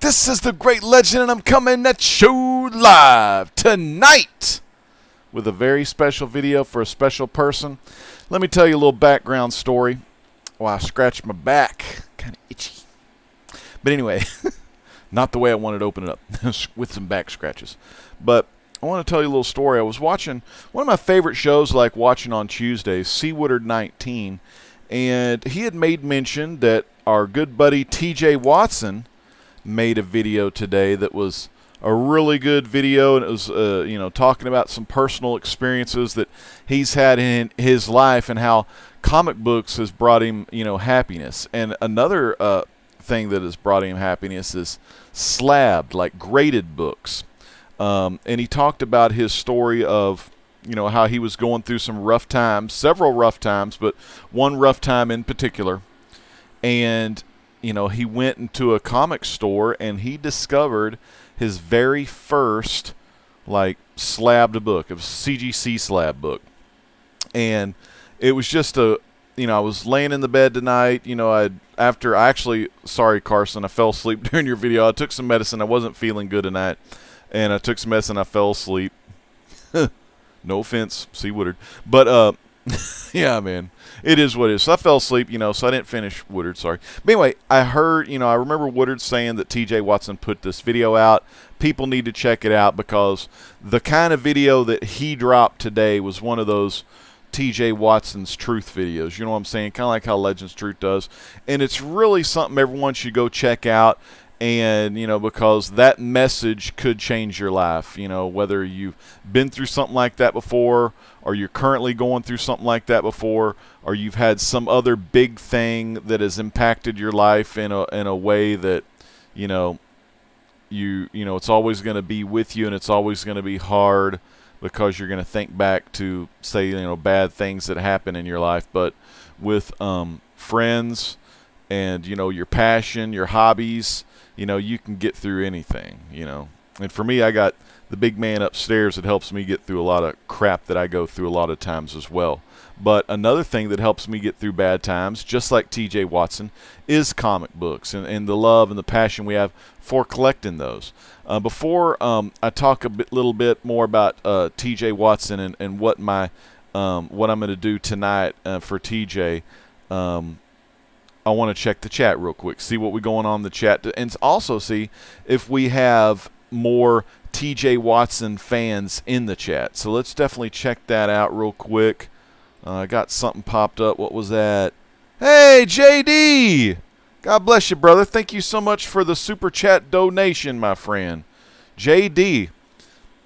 This is the Great Legend, and I'm coming at you live tonight with a very special video for a special person. Let me tell you a little background story. Well, I scratched my back. Kind of itchy. But anyway, not the way I wanted to open it up, with some back scratches. But I want to tell you a little story. I was watching one of my favorite shows, like watching on Tuesdays, C. Woodard 19, and he had made mention that our good buddy T.J. Watson made a video today that was a really good video, and it was talking about some personal experiences that he's had in his life and how comic books has brought him happiness. And another thing that has brought him happiness is Slab, like graded books. And he talked about his story of how he was going through some rough times, several rough times, but one rough time in particular. And he went into a comic store and he discovered his very first slabbed book. It was a CGC slab book. And it was just I was laying in the bed tonight, sorry Carson, I fell asleep during your video. I took some medicine. I wasn't feeling good tonight. And I took some medicine. I fell asleep. No offense, C. Woodard. But yeah, man, it is what it is. So I fell asleep, so I didn't finish Woodard, sorry. But anyway, I heard, I remember Woodard saying that T.J. Watson put this video out. People need to check it out because the kind of video that he dropped today was one of those T.J. Watson's Truth videos. You know what I'm saying? Kind of like how Legends Truth does. And it's really something everyone should go check out. And, because that message could change your life, whether you've been through something like that before, or you're currently going through something like that before, or you've had some other big thing that has impacted your life in a way that, it's always going to be with you, and it's always going to be hard because you're going to think back to, say, bad things that happen in your life. But with friends and, your passion, your hobbies, you can get through anything, And for me, I got the big man upstairs that helps me get through a lot of crap that I go through a lot of times as well. But another thing that helps me get through bad times, just like T.J. Watson, is comic books and the love and the passion we have for collecting those. Before I talk little bit more about T.J. Watson and what what I'm going to do tonight for T.J., I want to check the chat real quick, see what we're going on in the chat, and also see if we have more T.J. Watson fans in the chat. So let's definitely check that out real quick. I got something popped up. What was that? Hey, J.D. God bless you, brother. Thank you so much for the super chat donation, my friend. J.D.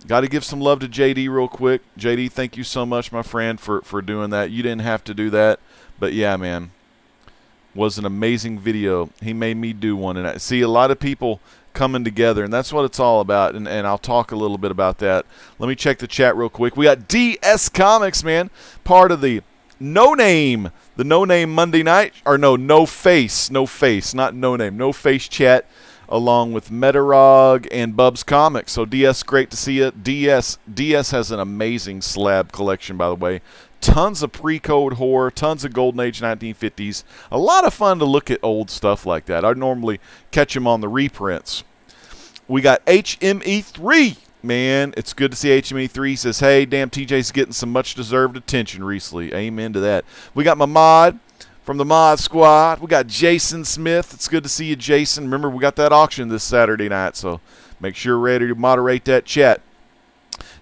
Got to give some love to J.D. real quick. J.D., thank you so much, my friend, for doing that. You didn't have to do that, but yeah, man. Was an amazing video. He made me do one, and I see a lot of people coming together, and that's what it's all about, and I'll talk a little bit about that. Let me check the chat real quick. We got DS Comics, man, part of the No Name Monday night, or No Face, not No Name, No Face chat, along with Metarog and Bub's Comics. So DS, great to see you. DS has an amazing slab collection, by the way. Tons of pre-code horror, tons of Golden Age 1950s. A lot of fun to look at old stuff like that. I normally catch them on the reprints. We got HME3. Man, it's good to see HME3. He says, hey, damn, TJ's getting some much-deserved attention recently. Amen to that. We got my mod from the mod squad. We got Jason Smith. It's good to see you, Jason. Remember, we got that auction this Saturday night, so make sure you're ready to moderate that chat.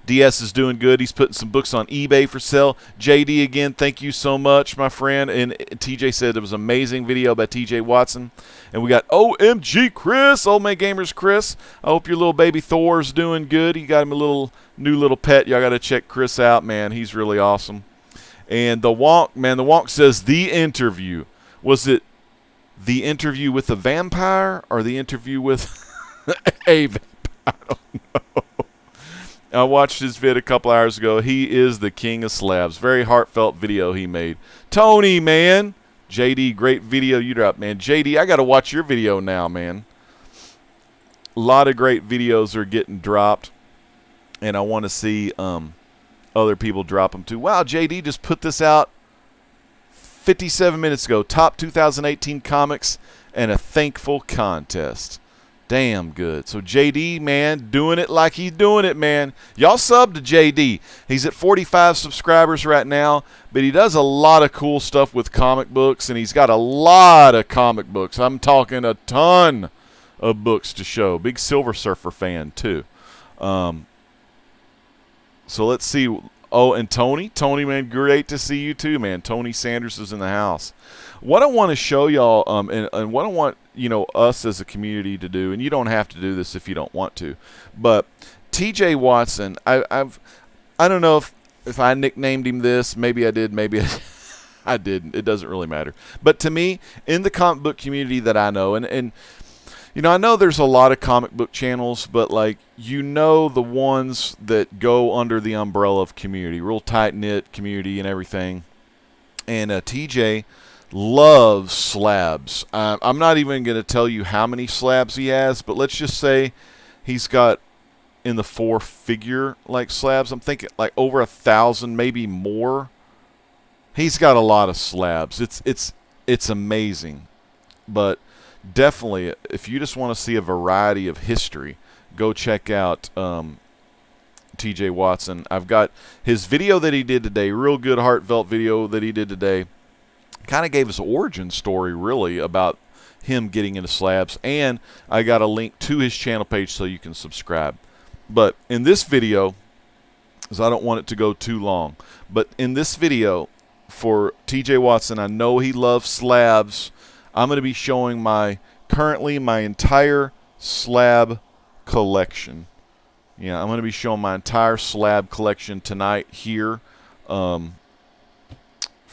DS is doing good. He's putting some books on eBay for sale. JD, again, thank you so much, my friend. And TJ said it was an amazing video by TJ Watson. And we got OMG Chris, Old Man Gamers Chris. I hope your little baby Thor's doing good. You got him a new little pet. Y'all got to check Chris out, man. He's really awesome. And the Wonk, man, the Wonk says the interview. Was it the interview with the vampire or the interview with a vampire? I don't know. I watched his vid a couple hours ago. He is the King of Slabs. Very heartfelt video he made. Tony, man. JD, great video you dropped, man. JD, I got to watch your video now, man. A lot of great videos are getting dropped, and I want to see other people drop them too. Wow, JD just put this out 57 minutes ago. Top 2018 comics and a thankful contest. Damn good. So JD, man, doing it like he's doing it, man. Y'all sub to JD. He's at 45 subscribers right now, but he does a lot of cool stuff with comic books, and he's got a lot of comic books. I'm talking a ton of books to show. Big Silver Surfer fan, too. So let's see. Oh, and Tony, man, great to see you too, man. Tony Sanders is in the house. What I want to show y'all, and what I want us as a community to do, and you don't have to do this if you don't want to, but T.J. Watson, I don't know if I nicknamed him this. Maybe I did. Maybe I didn't. It doesn't really matter. But to me, in the comic book community that I know, and I know there's a lot of comic book channels, but like the ones that go under the umbrella of community, real tight-knit community and everything. And TJ loves slabs. I'm not even going to tell you how many slabs he has, but let's just say he's got in the 4-figure like slabs. I'm thinking like over 1,000, maybe more. He's got a lot of slabs. It's amazing. But definitely, if you just want to see a variety of history, go check out TJ Watson. I've got his video that he did today, real good heartfelt video that he did today. Kind of gave his origin story, really, about him getting into slabs. And I got a link to his channel page so you can subscribe. But in this video, because I don't want it to go too long, but in this video for TJ Watson, I know he loves slabs. I'm going to be showing currently my entire slab collection. Yeah, I'm going to be showing my entire slab collection tonight here for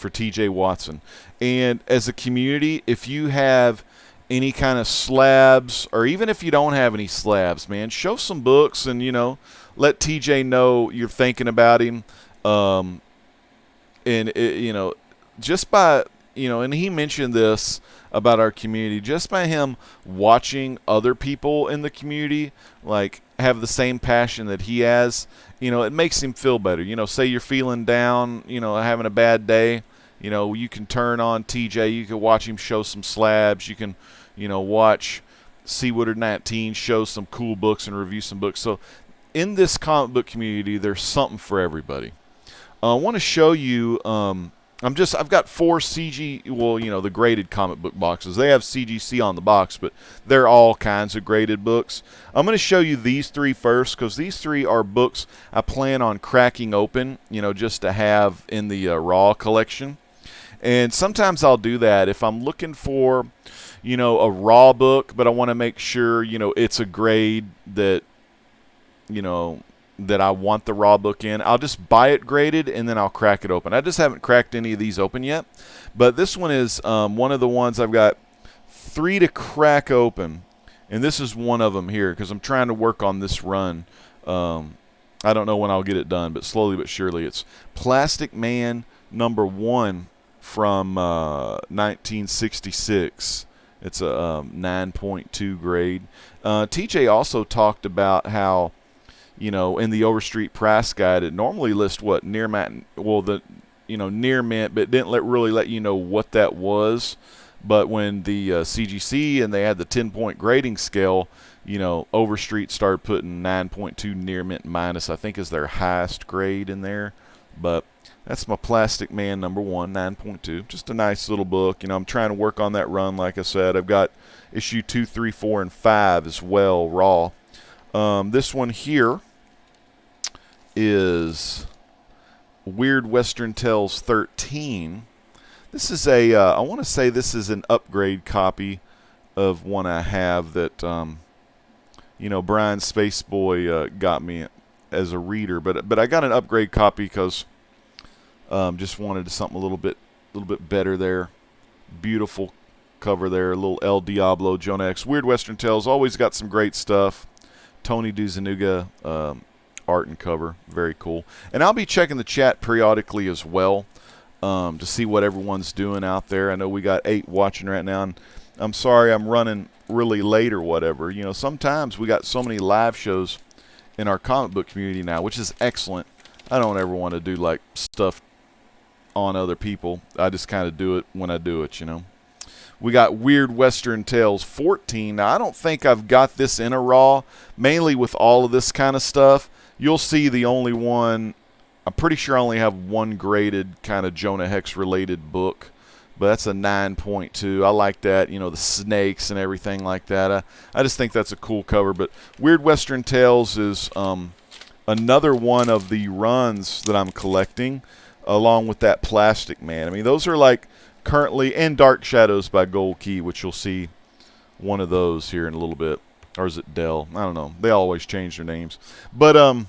TJ Watson. And as a community, if you have any kind of slabs, or even if you don't have any slabs, man, show some books and, let TJ know you're thinking about him. Just by, and he mentioned this about our community, just by him watching other people in the community like have the same passion that he has, it makes him feel better. Say you're feeling down, having a bad day, you can turn on TJ, you can watch him show some slabs, you can watch Seawater 19 show some cool books and review some books. So in this comic book community, there's something for everybody. I want to show you I've got 4 CG, the graded comic book boxes. They have CGC on the box, but they're all kinds of graded books. I'm going to show you these 3 first, because these 3 are books I plan on cracking open, just to have in the raw collection. And sometimes I'll do that if I'm looking for, a raw book, but I want to make sure, it's a grade that, that I want the raw book in. I'll just buy it graded and then I'll crack it open. I just haven't cracked any of these open yet, but this one is one of the ones I've got 3 to crack open, and this is one of them here because I'm trying to work on this run. I don't know when I'll get it done, but slowly but surely. It's Plastic Man #1 from 1966. It's a 9.2 grade. TJ also talked about how, in the Overstreet price guide, it normally lists what near mint, near mint, but it didn't really let you know what that was. But when the CGC and they had the 10-point grading scale, Overstreet started putting 9.2 near mint minus, I think, is their highest grade in there. But that's my Plastic Man #1, 9.2. Just a nice little book. I'm trying to work on that run. Like I said, I've got issue 2, 3, 4, and 5 as well, raw. This one here is Weird Western Tales 13. This is I want to say this is an upgrade copy of one I have that, Brian Spaceboy got me as a reader. But I got an upgrade copy because just wanted something a little bit better there. Beautiful cover there, a little El Diablo, Jonah X. Weird Western Tales, always got some great stuff. Tony DeZuniga art and cover, very cool. And I'll be checking the chat periodically as well to see what everyone's doing out there. I know we got 8 watching right now, and I'm sorry I'm running really late or whatever. Sometimes we got so many live shows in our comic book community now, which is excellent. I don't ever want to do like stuff on other people. I just kind of do it when I do it, We got Weird Western Tales 14. Now, I don't think I've got this in a raw, mainly with all of this kind of stuff. You'll see the only one, I'm pretty sure I only have one graded kind of Jonah Hex related book, but that's a 9.2. I like that, you know, the snakes and everything like that. I just think that's a cool cover. But Weird Western Tales is another one of the runs that I'm collecting, along with that Plastic Man. I mean, those are like currently, and Dark Shadows by Gold Key, which you'll see one of those here in a little bit. Or is it Dell? I don't know. They always change their names. But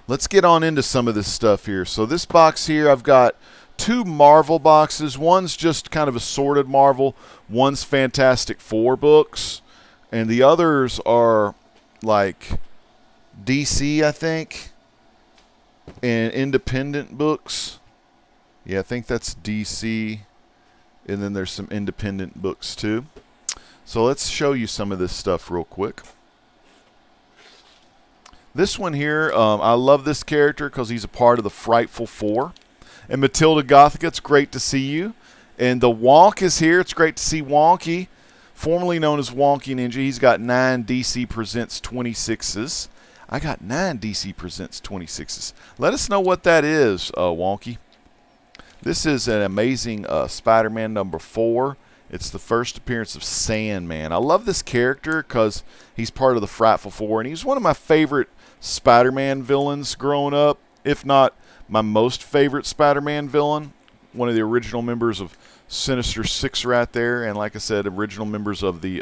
let's get on into some of this stuff here. So this box here, I've got 2 Marvel boxes. One's just kind of assorted Marvel. One's Fantastic Four books. And the others are like DC, I think, and independent books. Yeah, I think that's DC. And then there's some independent books too. So let's show you some of this stuff real quick. This one here, I love this character because he's a part of the Frightful Four. And Matilda Gothica, it's great to see you. And the Wonk is here. It's great to see Wonky, formerly known as Wonky Ninja. He's got 9 DC Presents 26s. I got 9 DC Presents 26s. Let us know what that is, Wonky. This is an amazing Spider-Man number 4. It's the first appearance of Sandman. I love this character because he's part of the Frightful Four, and he's one of my favorite Spider-Man villains growing up, if not my most favorite Spider-Man villain. One of the original members of Sinister Six right there, and like I said, original members of the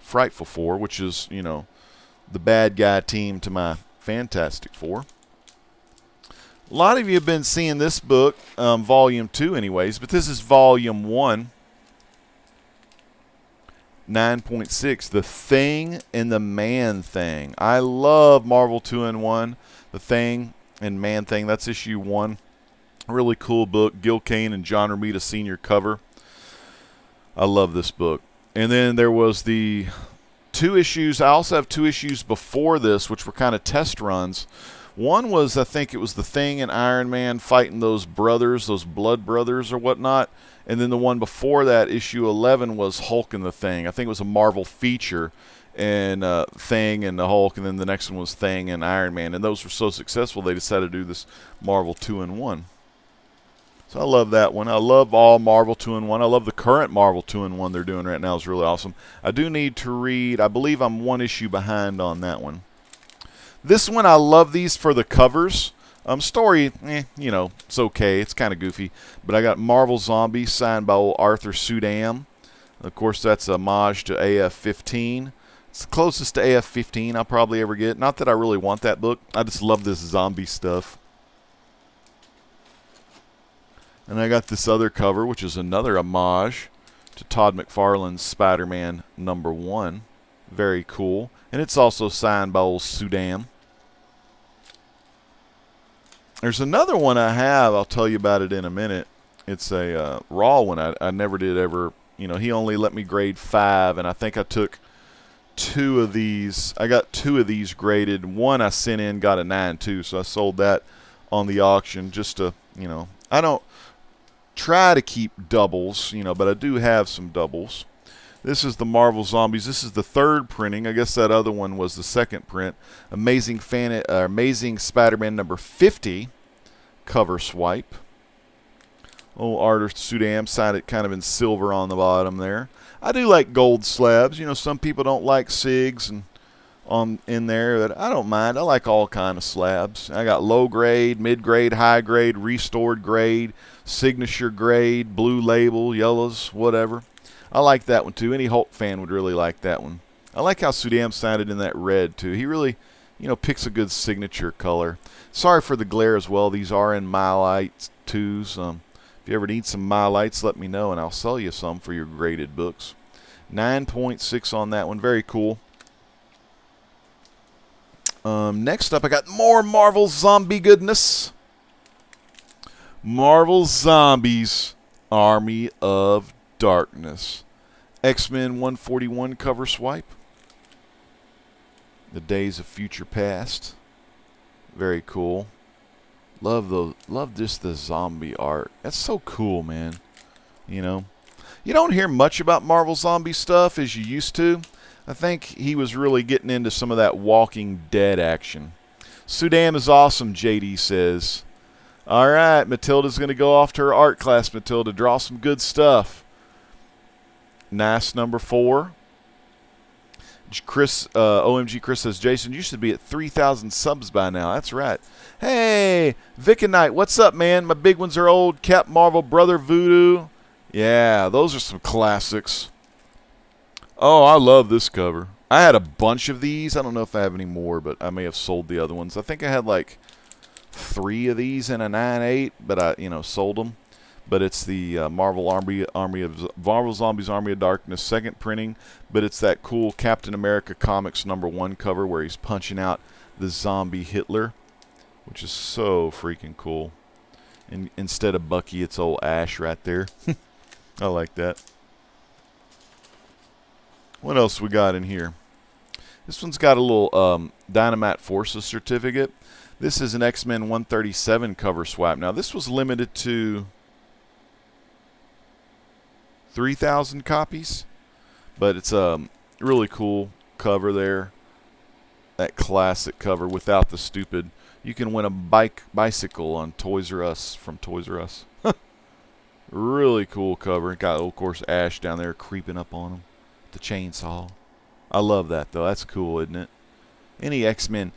Frightful Four, which is, you know, the bad guy team to my Fantastic Four. A lot of you have been seeing this book, Volume 2 anyways, but this is Volume 1, 9.6, The Thing and the Man Thing. I love Marvel 2-in-1, The Thing and Man Thing. That's issue 1. Really cool book. Gil Kane and John Romita Sr. cover. I love this book. And then there was the 2 issues. I also have 2 issues before this, which were kind of test runs. One was, I think it was The Thing and Iron Man fighting those brothers, those blood brothers or whatnot. And then the one before that, issue 11, was Hulk and the Thing. I think it was a Marvel feature, and Thing and the Hulk, and then the next one was Thing and Iron Man. And those were so successful, they decided to do this Marvel 2-in-1. So I love that one. I love all Marvel 2-in-1. I love the current Marvel 2-in-1 they're doing right now. It's really awesome. I do need to read, I believe I'm 1 issue behind on that one. This one, I love these for the covers. Story, you know, it's okay. It's kind of goofy. But I got Marvel Zombies signed by old Arthur Sudam. Of course, that's a homage to AF-15. It's the closest to AF-15 I'll probably ever get. Not that I really want that book. I just love this zombie stuff. And I got this other cover, which is another homage to Todd McFarlane's Spider-Man number 1. Very cool. And it's also signed by old Sudam. There's another one I have. I'll tell you about it in a minute. It's a raw one. I never did ever, you know, he only let me grade 5, and I think I took 2 of these. I got 2 of these graded. One I sent in, got a 9.2, so I sold that on the auction just to, you know, I don't try to keep doubles, you know, but I do have some doubles. This is the Marvel Zombies. This is the 3rd printing. I guess that other one was the 2nd print. Amazing Spider-Man number 50 cover swipe. Oh, Arthur Sudam signed it kind of in silver on the bottom there. I do like gold slabs. You know, some people don't like SIGs and in there, but I don't mind. I like all kind of slabs. I got low grade, mid grade, high grade, restored grade, signature grade, blue label, yellows, whatever. I like that one too. Any Hulk fan would really like that one. I like how Sudam signed in that red too. He really, you know, picks a good signature color. Sorry for the glare as well. These are in Mylight 2s. If you ever need some Mylights, let me know and I'll sell you some for your graded books. 9.6 on that one. Very cool. Next up, I got more Marvel Zombie goodness. Marvel Zombies Army of Darkness. X-Men 141 cover swipe. The Days of Future Past. Very cool. Love just the zombie art. That's so cool, man. You know, you don't hear much about Marvel Zombie stuff as you used to. I think he was really getting into some of that Walking Dead action. Sudan is awesome, JD says. All right, Matilda's going to go off to her art class, Matilda. Draw some good stuff. Nice number 4. Chris, OMG Chris says, Jason, you should be at 3,000 subs by now. That's right. Hey, Vic and Knight, what's up, man? My big ones are old. Cap Marvel, Brother Voodoo. Yeah, those are some classics. Oh, I love this cover. I had a bunch of these. I don't know if I have any more, but I may have sold the other ones. I think I had like 3 of these in a 9.8, but I, sold them. But it's the Marvel Zombies Army of Darkness second printing. But it's that cool Captain America Comics #1 cover where he's punching out the zombie Hitler, which is so freaking cool. And instead of Bucky, it's old Ash right there. I like that. What else we got in here? This one's got a little Dynamite Forces certificate. This is an X-Men 137 cover swap. Now, this was limited to 3,000 copies, but it's a really cool cover there. That classic cover without the stupid. You can win a bicycle on Toys R Us from Toys R Us. Really cool cover. Got, of course, Ash down there creeping up on him. The chainsaw. I love that, though. That's cool, isn't it? Any X-Men,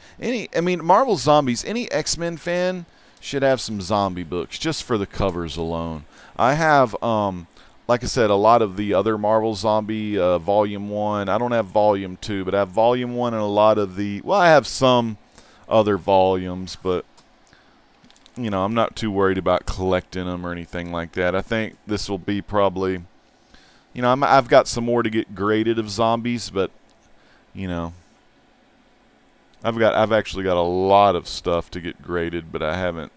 Marvel Zombies, any X-Men fan should have some zombie books just for the covers alone. I have, like I said, a lot of the other Marvel Zombie Volume 1. I don't have Volume 2, but I have Volume 1 and a lot of the, well, I have some other volumes, but, I'm not too worried about collecting them or anything like that. I think this will be probably, I've got some more to get graded of zombies, but, I've actually got a lot of stuff to get graded, but I haven't,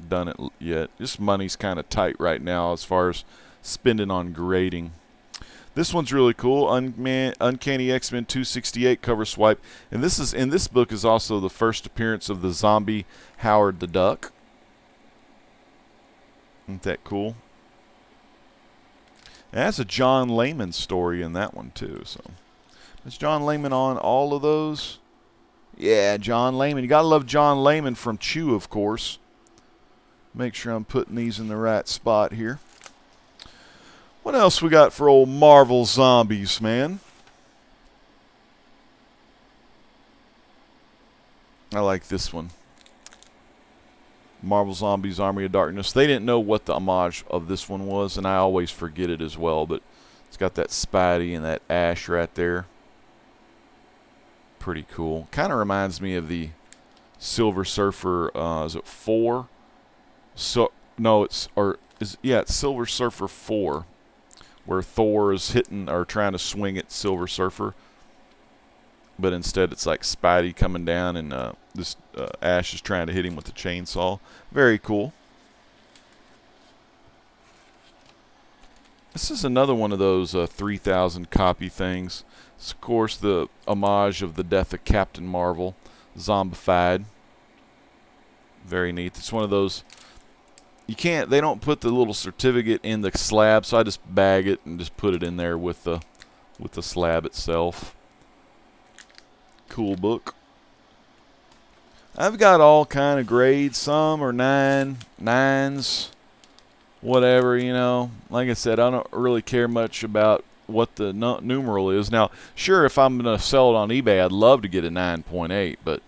done it yet. Just money's kind of tight right now as far as spending on grading. This one's really cool. Uncanny X-Men 268 cover swipe, and this book is also the first appearance of the zombie Howard the Duck. Isn't that cool? And that's a John Layman story in that one too. So, is John Layman on all of those? Yeah, John Layman. You gotta love John Layman from Chew, of course. Make sure I'm putting these in the right spot here. What else we got for old Marvel Zombies, man? I like this one. Marvel Zombies Army of Darkness. They didn't know what the homage of this one was, and I always forget it as well, but it's got that Spidey and that Ash right there. Pretty cool. Kind of reminds me of the Silver Surfer, is it 4? So no, it's Silver Surfer 4, where Thor is hitting or trying to swing at Silver Surfer, but instead it's like Spidey coming down and this Ash is trying to hit him with the chainsaw. Very cool. This is another one of those 3,000 copy things. It's, of course, the homage of the death of Captain Marvel, zombified. Very neat. It's one of those. They don't put the little certificate in the slab, so I just bag it and just put it in there with the slab itself. Cool book. I've got all kind of grades. Some are 9s, whatever, Like I said, I don't really care much about what the numeral is. Now, sure, if I'm going to sell it on eBay, I'd love to get a 9.8, but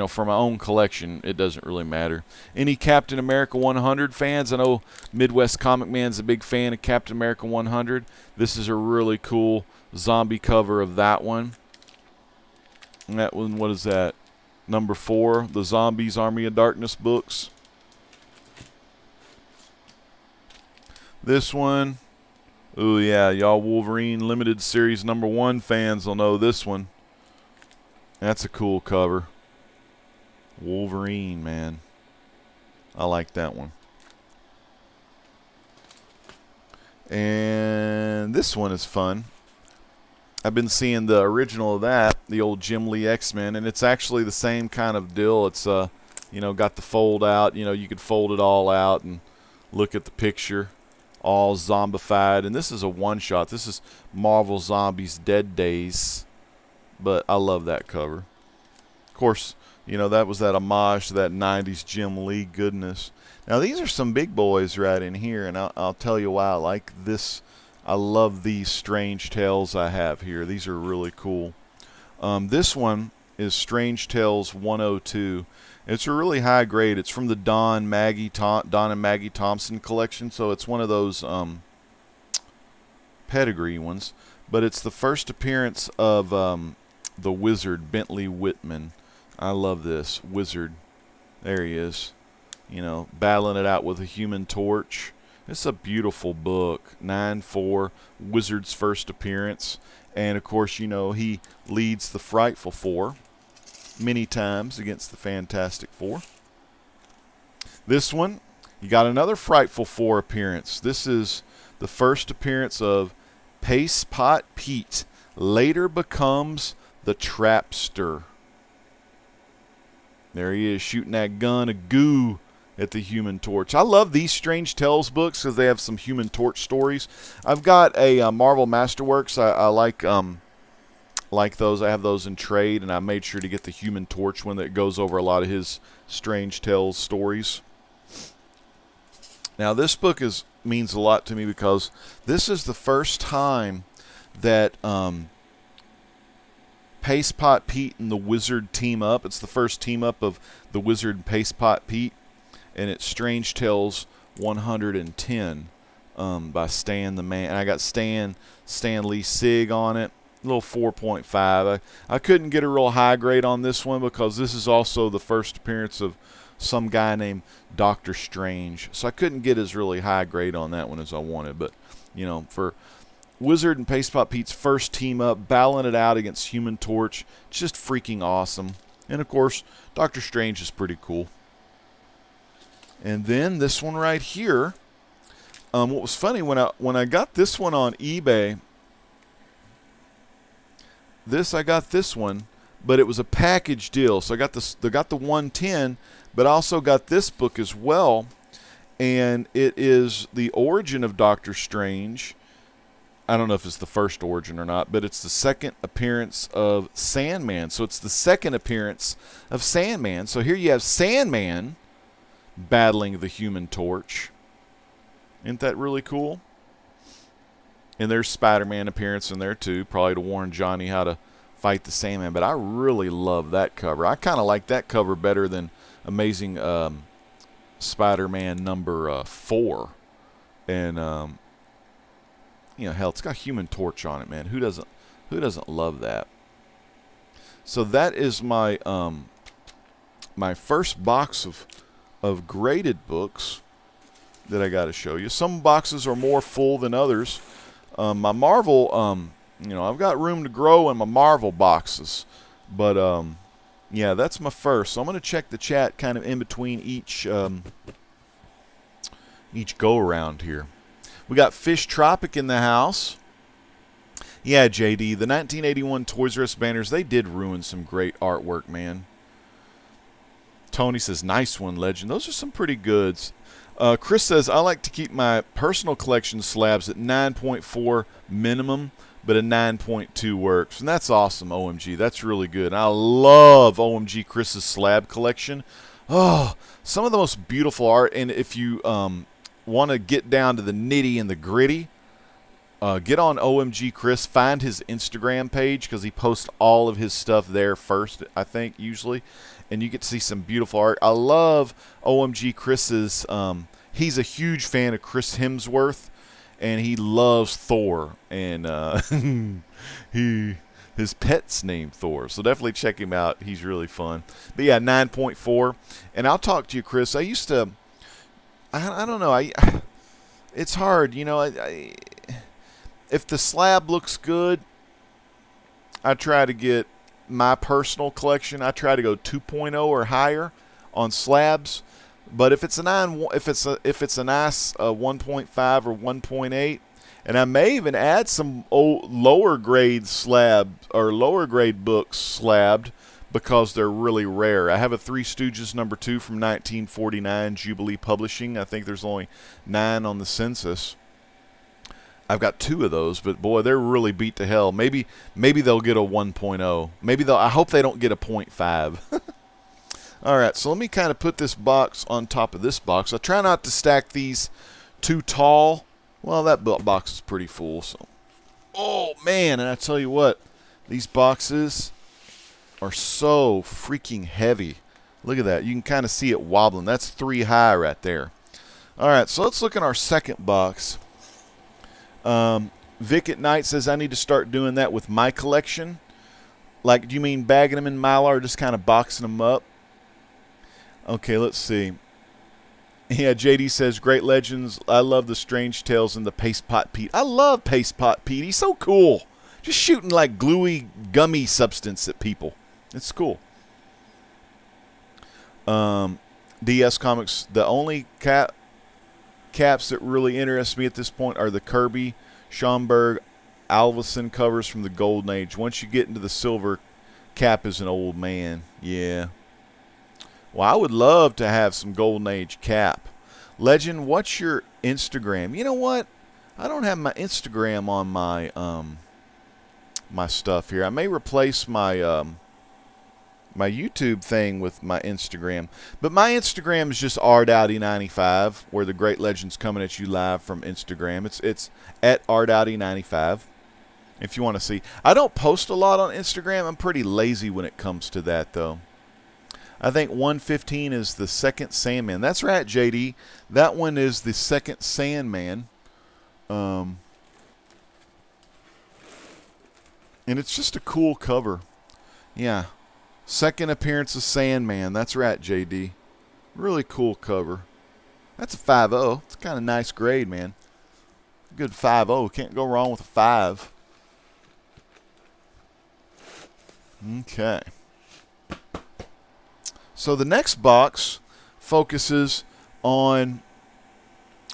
for my own collection, it doesn't really matter. Any Captain America 100 fans? I know Midwest Comic Man's a big fan of Captain America 100. This is a really cool zombie cover of that one. And that one, what is that? Number 4, the Zombies Army of Darkness books. This one, oh yeah, y'all Wolverine Limited Series #1 fans will know this one. That's a cool cover. Wolverine, man. I like that one. And this one is fun. I've been seeing the original of that, the old Jim Lee X-Men, and it's actually the same kind of deal. It's got the fold out. You could fold it all out and look at the picture. all zombified. And this is a one-shot. This is Marvel Zombies Dead Days. But I love that cover. Of course, you know, that was that homage to that 90s Jim Lee goodness. Now, these are some big boys right in here, and I'll tell you why I like this. I love these Strange Tales I have here. These are really cool. This one is Strange Tales 102. It's a really high grade. It's from the Don and Maggie Thompson collection, so it's one of those pedigree ones. But it's the first appearance of the Wizard, Bentley Whitman. I love this Wizard. There he is. You know, battling it out with a Human Torch. It's a beautiful book. 9/4, Wizard's first appearance. And, of course, you know, he leads the Frightful Four many times against the Fantastic Four. This one, you got another Frightful Four appearance. This is the first appearance of Paste Pot Pete. Later becomes the Trapster. There he is, shooting that gun of goo at the Human Torch. I love these Strange Tales books because they have some Human Torch stories. I've got a Marvel Masterworks. I like those. I have those in trade, and I made sure to get the Human Torch one that goes over a lot of his Strange Tales stories. Now, this book means a lot to me because this is the first time that Paste Pot Pete and the Wizard team up. It's the first team up of the Wizard and Paste Pot Pete. And it's Strange Tales 110 by Stan the Man. And I got Stan Lee Sig on it. A little 4.5. I couldn't get a real high grade on this one because this is also the first appearance of some guy named Doctor Strange. So I couldn't get as really high grade on that one as I wanted. But, you know, for Wizard and Paste Pot Pete's first team up, battling it out against Human Torch, just freaking awesome. And, of course, Doctor Strange is pretty cool. And then this one right here. What was funny when I got this one on eBay. I got this one, but it was a package deal. So I got the 110, but I also got this book as well, and it is the origin of Doctor Strange. I don't know if it's the first origin or not, but it's the second appearance of Sandman. So it's the second appearance of Sandman. So here you have Sandman battling the Human Torch. Isn't that really cool? And there's Spider-Man appearance in there too, probably to warn Johnny how to fight the Sandman. But I really love that cover. I kind of like that cover better than Amazing Spider-Man number 4. And you know, hell, it's got Human Torch on it, man. Who doesn't love that? So that is my my first box of graded books that I got to show you. Some boxes are more full than others. My Marvel, you know, I've got room to grow in my Marvel boxes. But, yeah, that's my first. So I'm going to check the chat kind of in between each go-around here. We got Fish Tropic in the house. Yeah, JD, the 1981 Toys R Us banners, they did ruin some great artwork, man. Tony says, nice one, Legend. Those are some pretty goods. Chris says, I like to keep my personal collection slabs at 9.4 minimum, but a 9.2 works. And that's awesome, OMG. That's really good. And I love OMG Chris's slab collection. Oh, some of the most beautiful art. And if you want to get down to the nitty and the gritty, get on OMG Chris. Find his Instagram page because he posts all of his stuff there first, I think, usually. And you get to see some beautiful art. I love OMG Chris's. He's a huge fan of Chris Hemsworth, and he loves Thor. And his pet's named Thor. So definitely check him out. He's really fun. But yeah, 9.4. And I'll talk to you, Chris. I used to. I don't know. It's hard, you know. If the slab looks good, I try to get my personal collection. I try to go 2.0 or higher on slabs. But if it's a nice 1.5 or 1.8, and I may even add some lower grade slab or lower grade books slabbed because they're really rare. I have a Three Stooges #2 from 1949 Jubilee Publishing. I think there's only 9 on the census. I've got 2 of those, but boy, they're really beat to hell. Maybe they'll get a 1.0. Maybe I hope they don't get a 0.5. All right, so let me kind of put this box on top of this box. I try not to stack these too tall. Well, that box is pretty full. So, oh man, and I tell you what, these boxes are so freaking heavy. Look at that. You can kind of see it wobbling. That's 3 high right there. All right, so let's look at our second box. Vic at Night says, I need to start doing that with my collection. Like, do you mean bagging them in Mylar or just kind of boxing them up? Okay, let's see. Yeah, JD says, great legends. I love the Strange Tales and the Paste Pot Pete. I love Paste Pot Pete. He's so cool. Just shooting like gluey, gummy substance at people. It's cool. DS Comics, the only caps that really interest me at this point are the Kirby, Schomburg, Alvison covers from the Golden Age. Once you get into the silver, Cap is an old man. Yeah. Well, I would love to have some Golden Age Cap. Legend, what's your Instagram? You know what? I don't have my Instagram on my my stuff here. I may replace my my YouTube thing with my Instagram. But my Instagram is just ArtAudi95, where the Great Legend's coming at you live from Instagram. It's at ArtAudi95, if you want to see. I don't post a lot on Instagram. I'm pretty lazy when it comes to that, though. I think 115 is the second Sandman. That's right, JD. That one is the second Sandman. And it's just a cool cover. Yeah. Second appearance of Sandman. That's right, JD. Really cool cover. That's a 5.0. It's kind of nice grade, man. Good 5.0. Can't go wrong with a 5. Okay. So the next box focuses on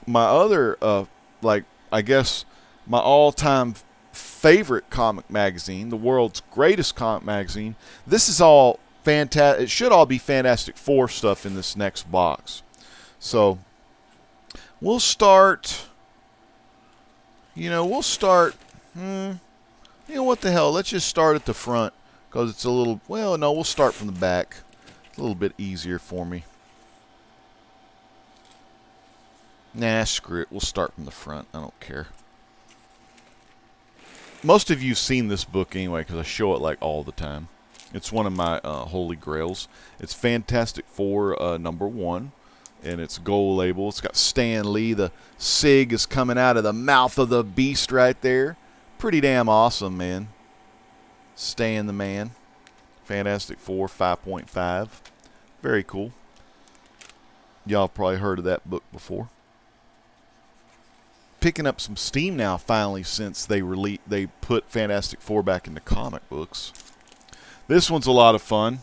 my other, like, I guess, my all-time favorite comic magazine, the world's greatest comic magazine. This is all fantastic. It should all be Fantastic Four stuff in this next box. So we'll start, we'll start, what the hell? Let's just start at the front because it's a little, well, no, we'll start from the back. It's a little bit easier for me. Nah, screw it. We'll start from the front. I don't care. Most of you have seen this book anyway because I show it like all the time. It's one of my holy grails. It's Fantastic Four #1, and it's gold label. It's got Stan Lee. The SIG is coming out of the mouth of the beast right there. Pretty damn awesome, man. Stan the Man. Fantastic Four 5.5. Very cool. Y'all probably heard of that book before. Picking up some steam now finally since they put Fantastic Four back into comic books. This one's a lot of fun.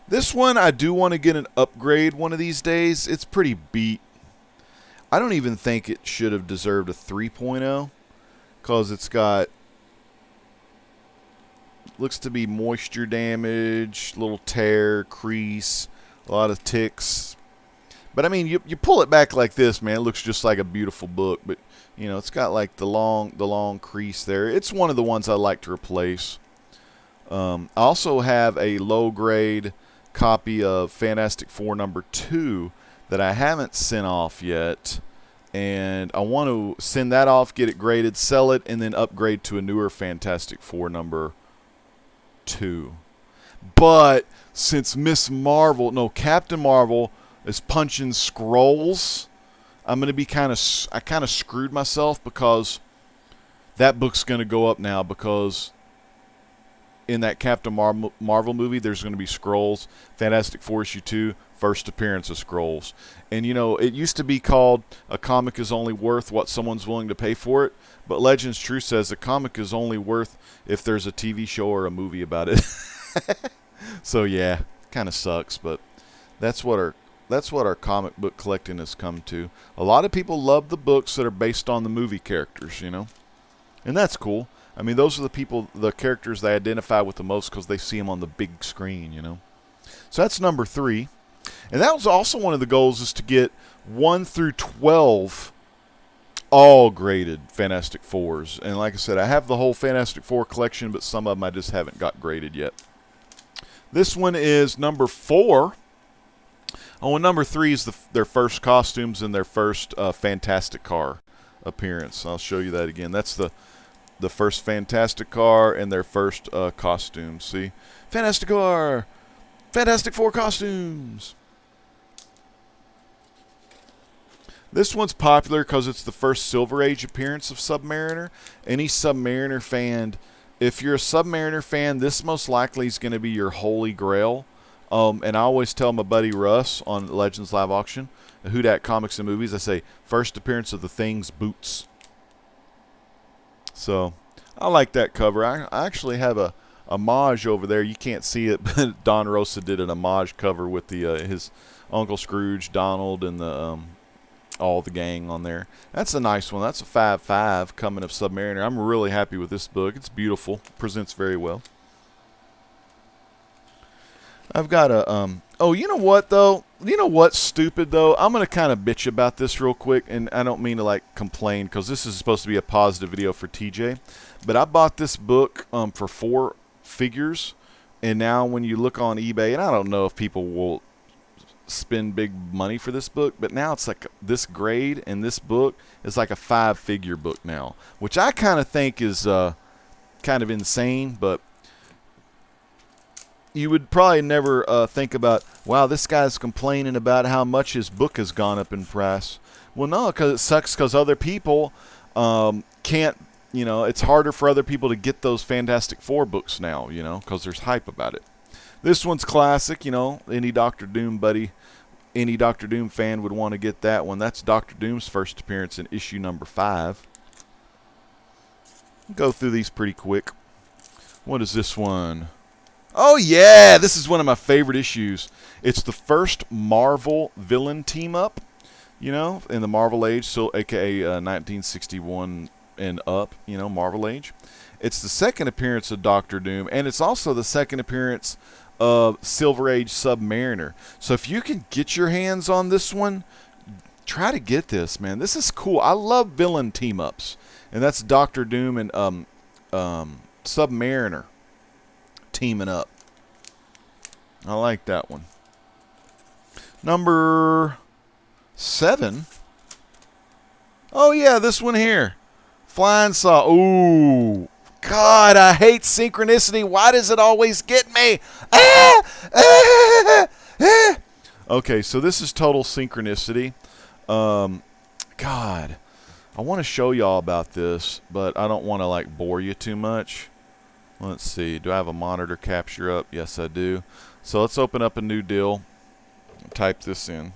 This one I do want to get an upgrade one of these days. It's pretty beat. I don't even think it should have deserved a 3.0 because it's got, looks to be moisture damage, little tear, crease, a lot of ticks. But I mean, you pull it back like this, man, it looks just like a beautiful book. But it's got like the long crease there. It's one of the ones I like to replace. I also have a low grade copy of Fantastic Four #2 that I haven't sent off yet, and I want to send that off, get it graded, sell it, and then upgrade to a newer Fantastic Four #2. But since Captain Marvel is punching scrolls, I'm going to be I kind of screwed myself because that book's going to go up now because in that Captain Marvel movie, there's going to be scrolls. Fantastic Four #2, first appearance of scrolls. And, it used to be called a comic is only worth what someone's willing to pay for it. But Legends True says a comic is only worth if there's a TV show or a movie about it. So, yeah, kind of sucks. But that's what our comic book collecting has come to. A lot of people love the books that are based on the movie characters, And that's cool. I mean, those are the characters they identify with the most because they see them on the big screen, So that's #3. And that was also one of the goals, is to get 1 through 12 all graded Fantastic Fours. And like I said, I have the whole Fantastic Four collection, but some of them I just haven't got graded yet. This one is number 4. Oh, and number 3 is their first costumes and their first Fantastic Car appearance. I'll show you that again. That's the first Fantastic Car and their first costumes. See? Fantastic Car! Fantastic Four costumes! This one's popular because it's the first Silver Age appearance of Submariner. Any Submariner fan, if you're a Submariner fan, this most likely is going to be your holy grail. And I always tell my buddy Russ on Legends Live Auction, Who Dat Comics and Movies, I say, first appearance of the Thing's boots. So, I like that cover. I actually have a homage over there. You can't see it, but Don Rosa did an homage cover with the his Uncle Scrooge, Donald, and the all the gang on there. That's a nice one. That's a 5.5 coming of Submariner. I'm really happy with this book. It's beautiful. Presents very well. I've got a oh, you know what though? You know what's stupid though? I'm gonna kind of bitch about this real quick, and I don't mean to like complain because this is supposed to be a positive video for TJ. But I bought this book for 4 figures, and now when you look on eBay, and I don't know if people will spend big money for this book, but now it's like this grade and this book is like a 5-figure book now, which I kind of think is kind of insane. But you would probably never think about, wow, this guy's complaining about how much his book has gone up in price. Well, no, because it sucks because other people can't, you know, it's harder for other people to get those Fantastic Four books now, you know, because there's hype about it. This one's classic, you know, any Doctor Doom buddy, any Doctor Doom fan would want to get that one. That's Doctor Doom's first appearance in issue number 5. Go through these pretty quick. What is this one? Oh, yeah, this is one of my favorite issues. It's the first Marvel villain team-up, you know, in the Marvel Age, so a.k.a. 1961 and up, you know, Marvel Age. It's the second appearance of Doctor Doom, and it's also the second appearance of Silver Age Submariner. So if you can get your hands on this one, try to get this, man. This is cool. I love villain team-ups, and that's Doctor Doom and Submariner teaming up. I like that one. Number 7. Oh, yeah, this one here. Flying Saw. Ooh. God, I hate synchronicity. Why does it always get me? Okay, so this is total synchronicity. God, I want to show y'all about this, but I don't want to like bore you too much. Let's see. Do I have a monitor capture up? Yes, I do. So let's open up a new deal. Type this in.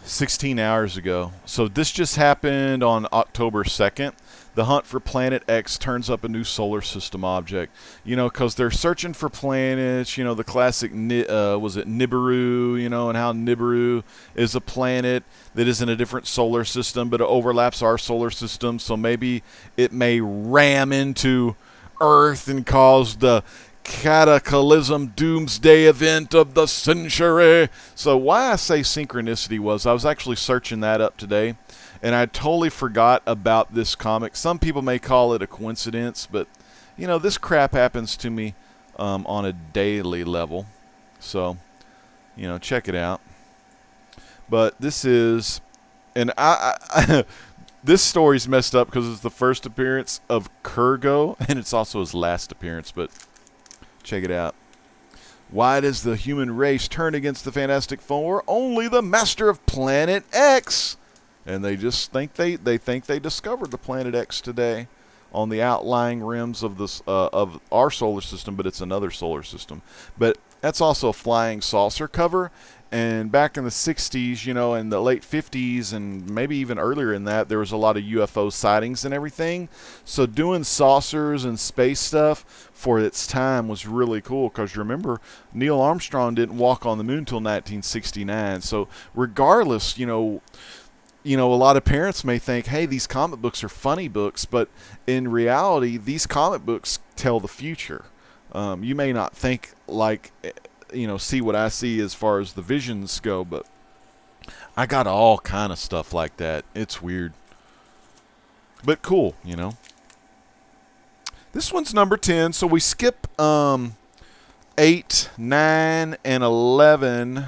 16 hours ago. So this just happened on October 2nd. The hunt for Planet X turns up a new solar system object. You know, because they're searching for planets. You know, the classic, was it Nibiru? You know, and how Nibiru is a planet that is in a different solar system, but it overlaps our solar system. So maybe it may ram into Earth and cause the cataclysm doomsday event of the century. So why I say synchronicity was I was actually searching that up today, and I totally forgot about this comic. Some people may call it a coincidence, but you know, this crap happens to me on a daily level. So, you know, check it out. But this is, and I this story's messed up because it's the first appearance of Kurgo, and it's also his last appearance, but check it out. Why does the human race turn against the Fantastic Four? Only the master of Planet X. And they just think they think they discovered the Planet X today on the outlying rims of this of our solar system, but it's another solar system. But that's also a flying saucer cover. And back in the 60s, you know, in the late 50s, and maybe even earlier in that, there was a lot of UFO sightings and everything. So doing saucers and space stuff for its time was really cool, because remember, Neil Armstrong didn't walk on the moon until 1969. So regardless, you know, a lot of parents may think, hey, these comic books are funny books, but in reality, these comic books tell the future. You may not think like, you know, see what I see as far as the visions go, but I got all kind of stuff like that. It's weird, but cool, you know. This one's number 10, so we skip 8, 9, and 11.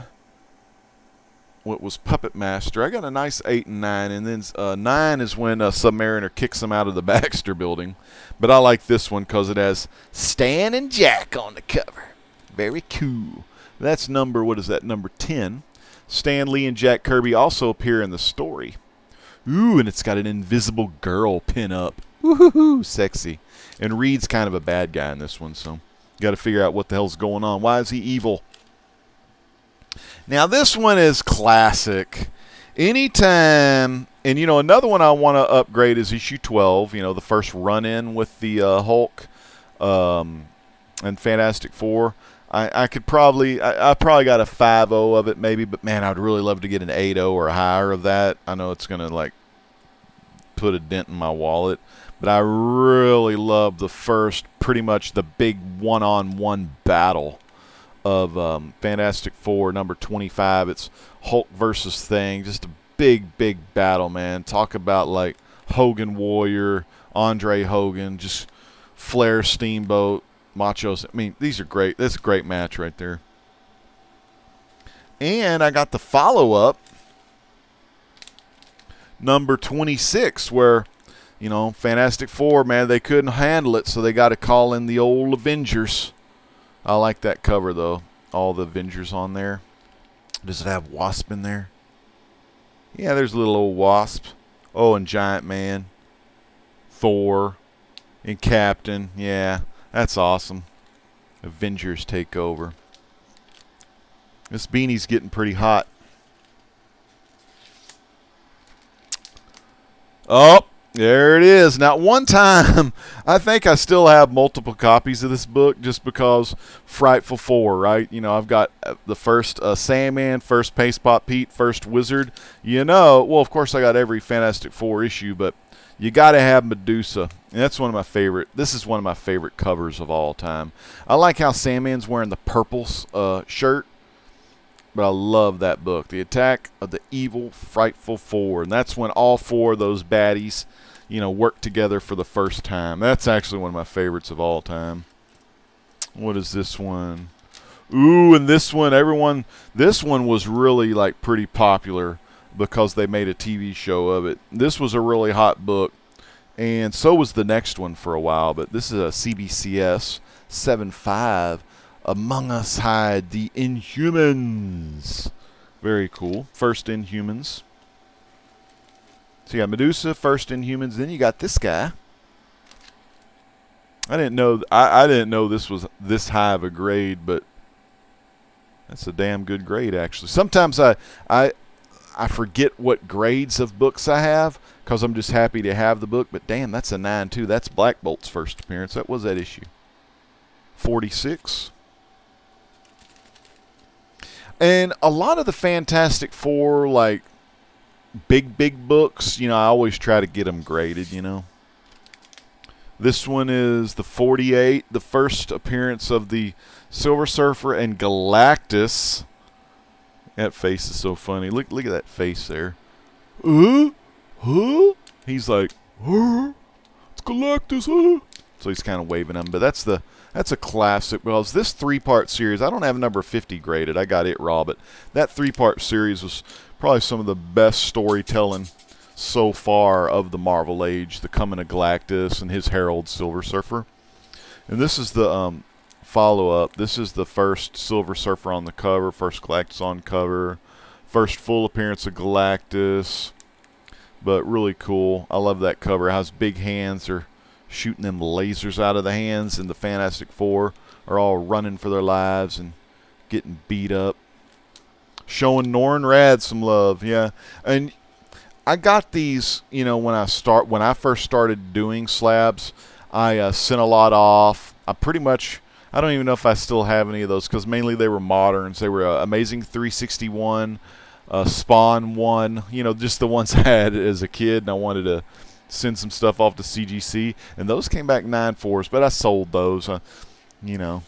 What was Puppet Master? I got a nice 8 and 9, and then 9 is when Submariner kicks him out of the Baxter building. But I like this one because it has Stan and Jack on the cover. Very cool. That's number, what is that, number 10. Stan Lee and Jack Kirby also appear in the story. Ooh, and it's got an invisible girl pin up. Woohoo, sexy. And Reed's kind of a bad guy in this one, so you got to figure out what the hell's going on. Why is he evil? Now, this one is classic. Anytime, and, you know, another one I want to upgrade is issue 12, you know, the first run-in with the Hulk and Fantastic Four. I could probably, I probably got a 5.0 of it maybe, but, man, I'd really love to get an 8.0 or higher of that. I know it's going to, like, put a dent in my wallet. But I really love the first, pretty much the big one-on-one battle of Fantastic Four, number 25. It's Hulk versus Thing. Just a big, big battle, man. Talk about, like, Hogan Warrior, Andre Hogan, just Flair Steamboat, Machos. I mean, these are great. That's a great match right there. And I got the follow-up, number 26, where, you know, Fantastic Four, man, they couldn't handle it, so they got to call in the old Avengers. I like that cover, though. All the Avengers on there. Does it have Wasp in there? Yeah, there's a little old Wasp. Oh, and Giant Man. Thor. And Captain. Yeah, that's awesome. Avengers take over. This beanie's getting pretty hot. Oh! There it is. Now, one time, I think I still have multiple copies of this book just because Frightful Four, right? You know, I've got the first Sandman, first Paste Pot Pete, first Wizard. You know, well, of course, I got every Fantastic Four issue, but you got to have Medusa. And that's one of my favorite. This is one of my favorite covers of all time. I like how Sandman's wearing the purple shirt. But I love that book, The Attack of the Evil Frightful Four. And that's when all four of those baddies, you know, work together for the first time. That's actually one of my favorites of all time. What is this one? Ooh, and this one, this one was really, like, pretty popular because they made a TV show of it. This was a really hot book. And so was the next one for a while. But this is a CBCS 7.5. Among Us hide the Inhumans. Very cool. First Inhumans. So you got Medusa, first Inhumans. Then you got this guy. I didn't know. I didn't know this was this high of a grade, but that's a damn good grade actually. Sometimes I forget what grades of books I have because I'm just happy to have the book. But damn, that's a 9.2. That's Black Bolt's first appearance. That was that issue. 46. And a lot of the Fantastic Four, like, big books, you know, I always try to get them graded, you know. This one is the 48, the first appearance of the Silver Surfer and Galactus. That face is so funny. Look at that face there. Huh? He's like, it's Galactus, huh? So he's kind of waving them, but that's a classic because this 3-part series, I don't have number 50 graded. I got it raw, but that 3-part series was probably some of the best storytelling so far of the Marvel Age. The coming of Galactus and his herald Silver Surfer. And this is the follow-up. This is the first Silver Surfer on the cover, first Galactus on cover, first full appearance of Galactus. But really cool. I love that cover. It has big hands. They're shooting them lasers out of the hands, and the Fantastic Four are all running for their lives and getting beat up. Showing Norrin Rad some love, yeah. And I got these, you know, when I first started doing slabs, I sent a lot off. I don't even know if I still have any of those because mainly they were moderns. They were Amazing 361, Spawn 1, you know, just the ones I had as a kid, and I wanted to send some stuff off to CGC, and those came back 9.4s, but I sold those, you know,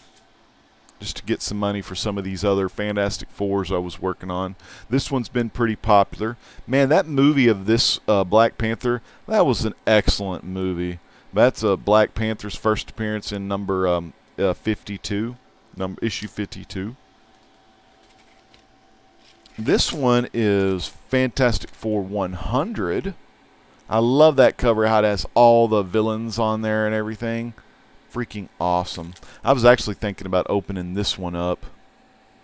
just to get some money for some of these other Fantastic Fours I was working on. This one's been pretty popular. Man, that movie of this Black Panther, that was an excellent movie. That's Black Panther's first appearance in number 52, issue 52. This one is Fantastic Four 100. I love that cover, how it has all the villains on there and everything. Freaking awesome. I was actually thinking about opening this one up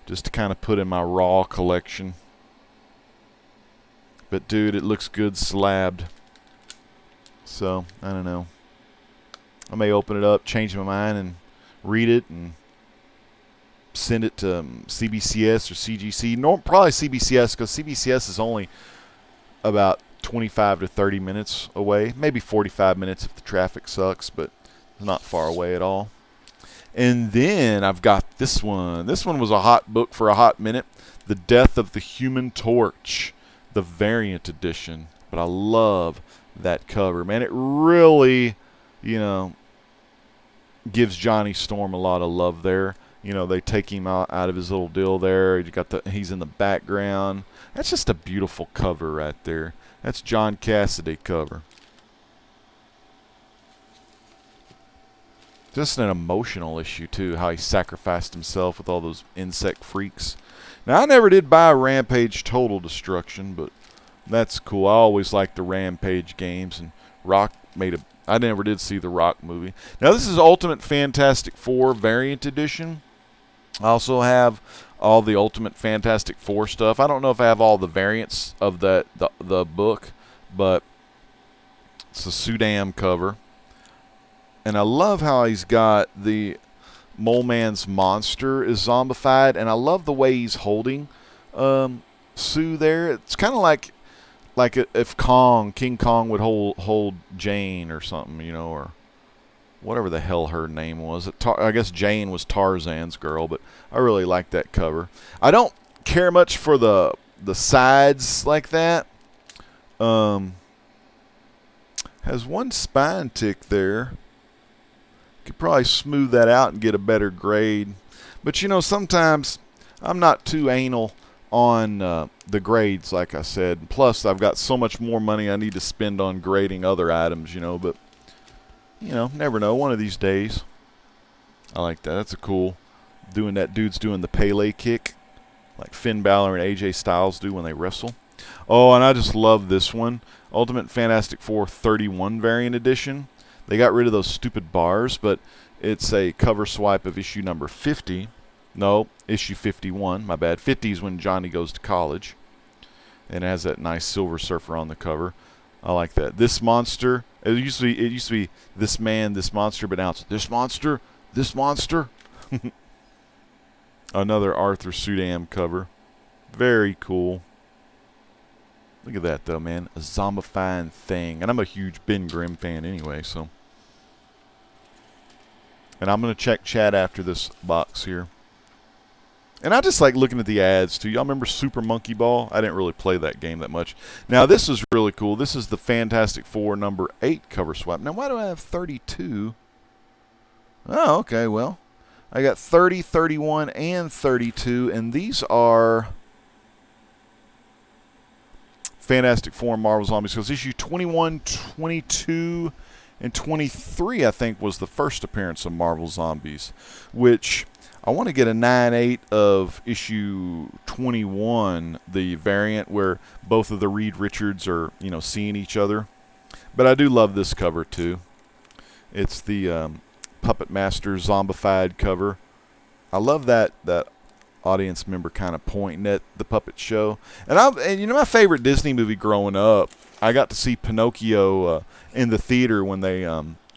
just to kind of put in my Raw collection. But dude, it looks good slabbed. So, I don't know. I may open it up, change my mind, and read it and send it to CBCS or CGC. Probably CBCS, because CBCS is only about 25 to 30 minutes away. Maybe 45 minutes if the traffic sucks, but not far away at all. And then I've got this one. This one was a hot book for a hot minute. The Death of the Human Torch, the variant edition. But I love that cover, man. It really, you know, gives Johnny Storm a lot of love there. You know, they take him out of his little deal there. He's in the background. That's just a beautiful cover right there. That's John Cassidy cover. Just an emotional issue, too, how he sacrificed himself with all those insect freaks. Now, I never did buy Rampage Total Destruction, but that's cool. I always liked the Rampage games, and Rock made a... I never did see the Rock movie. Now, this is Ultimate Fantastic Four Variant Edition. I also have all the Ultimate Fantastic Four stuff. I don't know if I have all the variants of the book, but it's a Sudam cover. And I love how he's got the Mole Man's monster is zombified, and I love the way he's holding Sue there. It's kind of like if King Kong would hold Jane or something, you know, or whatever the hell her name was. I guess Jane was Tarzan's girl, but I really like that cover. I don't care much for the sides like that. Has one spine tick there. Could probably smooth that out and get a better grade. But, you know, sometimes I'm not too anal on the grades, like I said. Plus, I've got so much more money I need to spend on grading other items, you know. But, you know, never know. One of these days. I like that. That's a cool. Dude's doing the Pele kick, like Finn Balor and AJ Styles do when they wrestle. Oh, and I just love this one. Ultimate Fantastic Four 31 Variant Edition. They got rid of those stupid bars, but it's a cover swipe of issue number 50. No, issue 51. My bad. 50 is when Johnny goes to college. And it has that nice Silver Surfer on the cover. I like that. This monster. It used to be this man, this monster, but now it's this monster, this monster. Another Arthur Sudam cover. Very cool. Look at that, though, man. A zombifying thing. And I'm a huge Ben Grimm fan anyway, so. And I'm going to check chat after this box here. And I just like looking at the ads, too. Y'all remember Super Monkey Ball? I didn't really play that game that much. Now, this is really cool. This is the Fantastic Four number 8 cover swap. Now, why do I have 32? Oh, okay, well. I got 30, 31, and 32. And these are Fantastic Four and Marvel Zombies. Because issue 21, 22, and 23, I think, was the first appearance of Marvel Zombies. Which I want to get a 9/8 of issue 21, the variant where both of the Reed Richards are, you know, seeing each other. But I do love this cover, too. It's the Puppet Master zombified cover. I love that audience member kind of pointing at the puppet show. And you know, my favorite Disney movie growing up, I got to see Pinocchio in the theater when they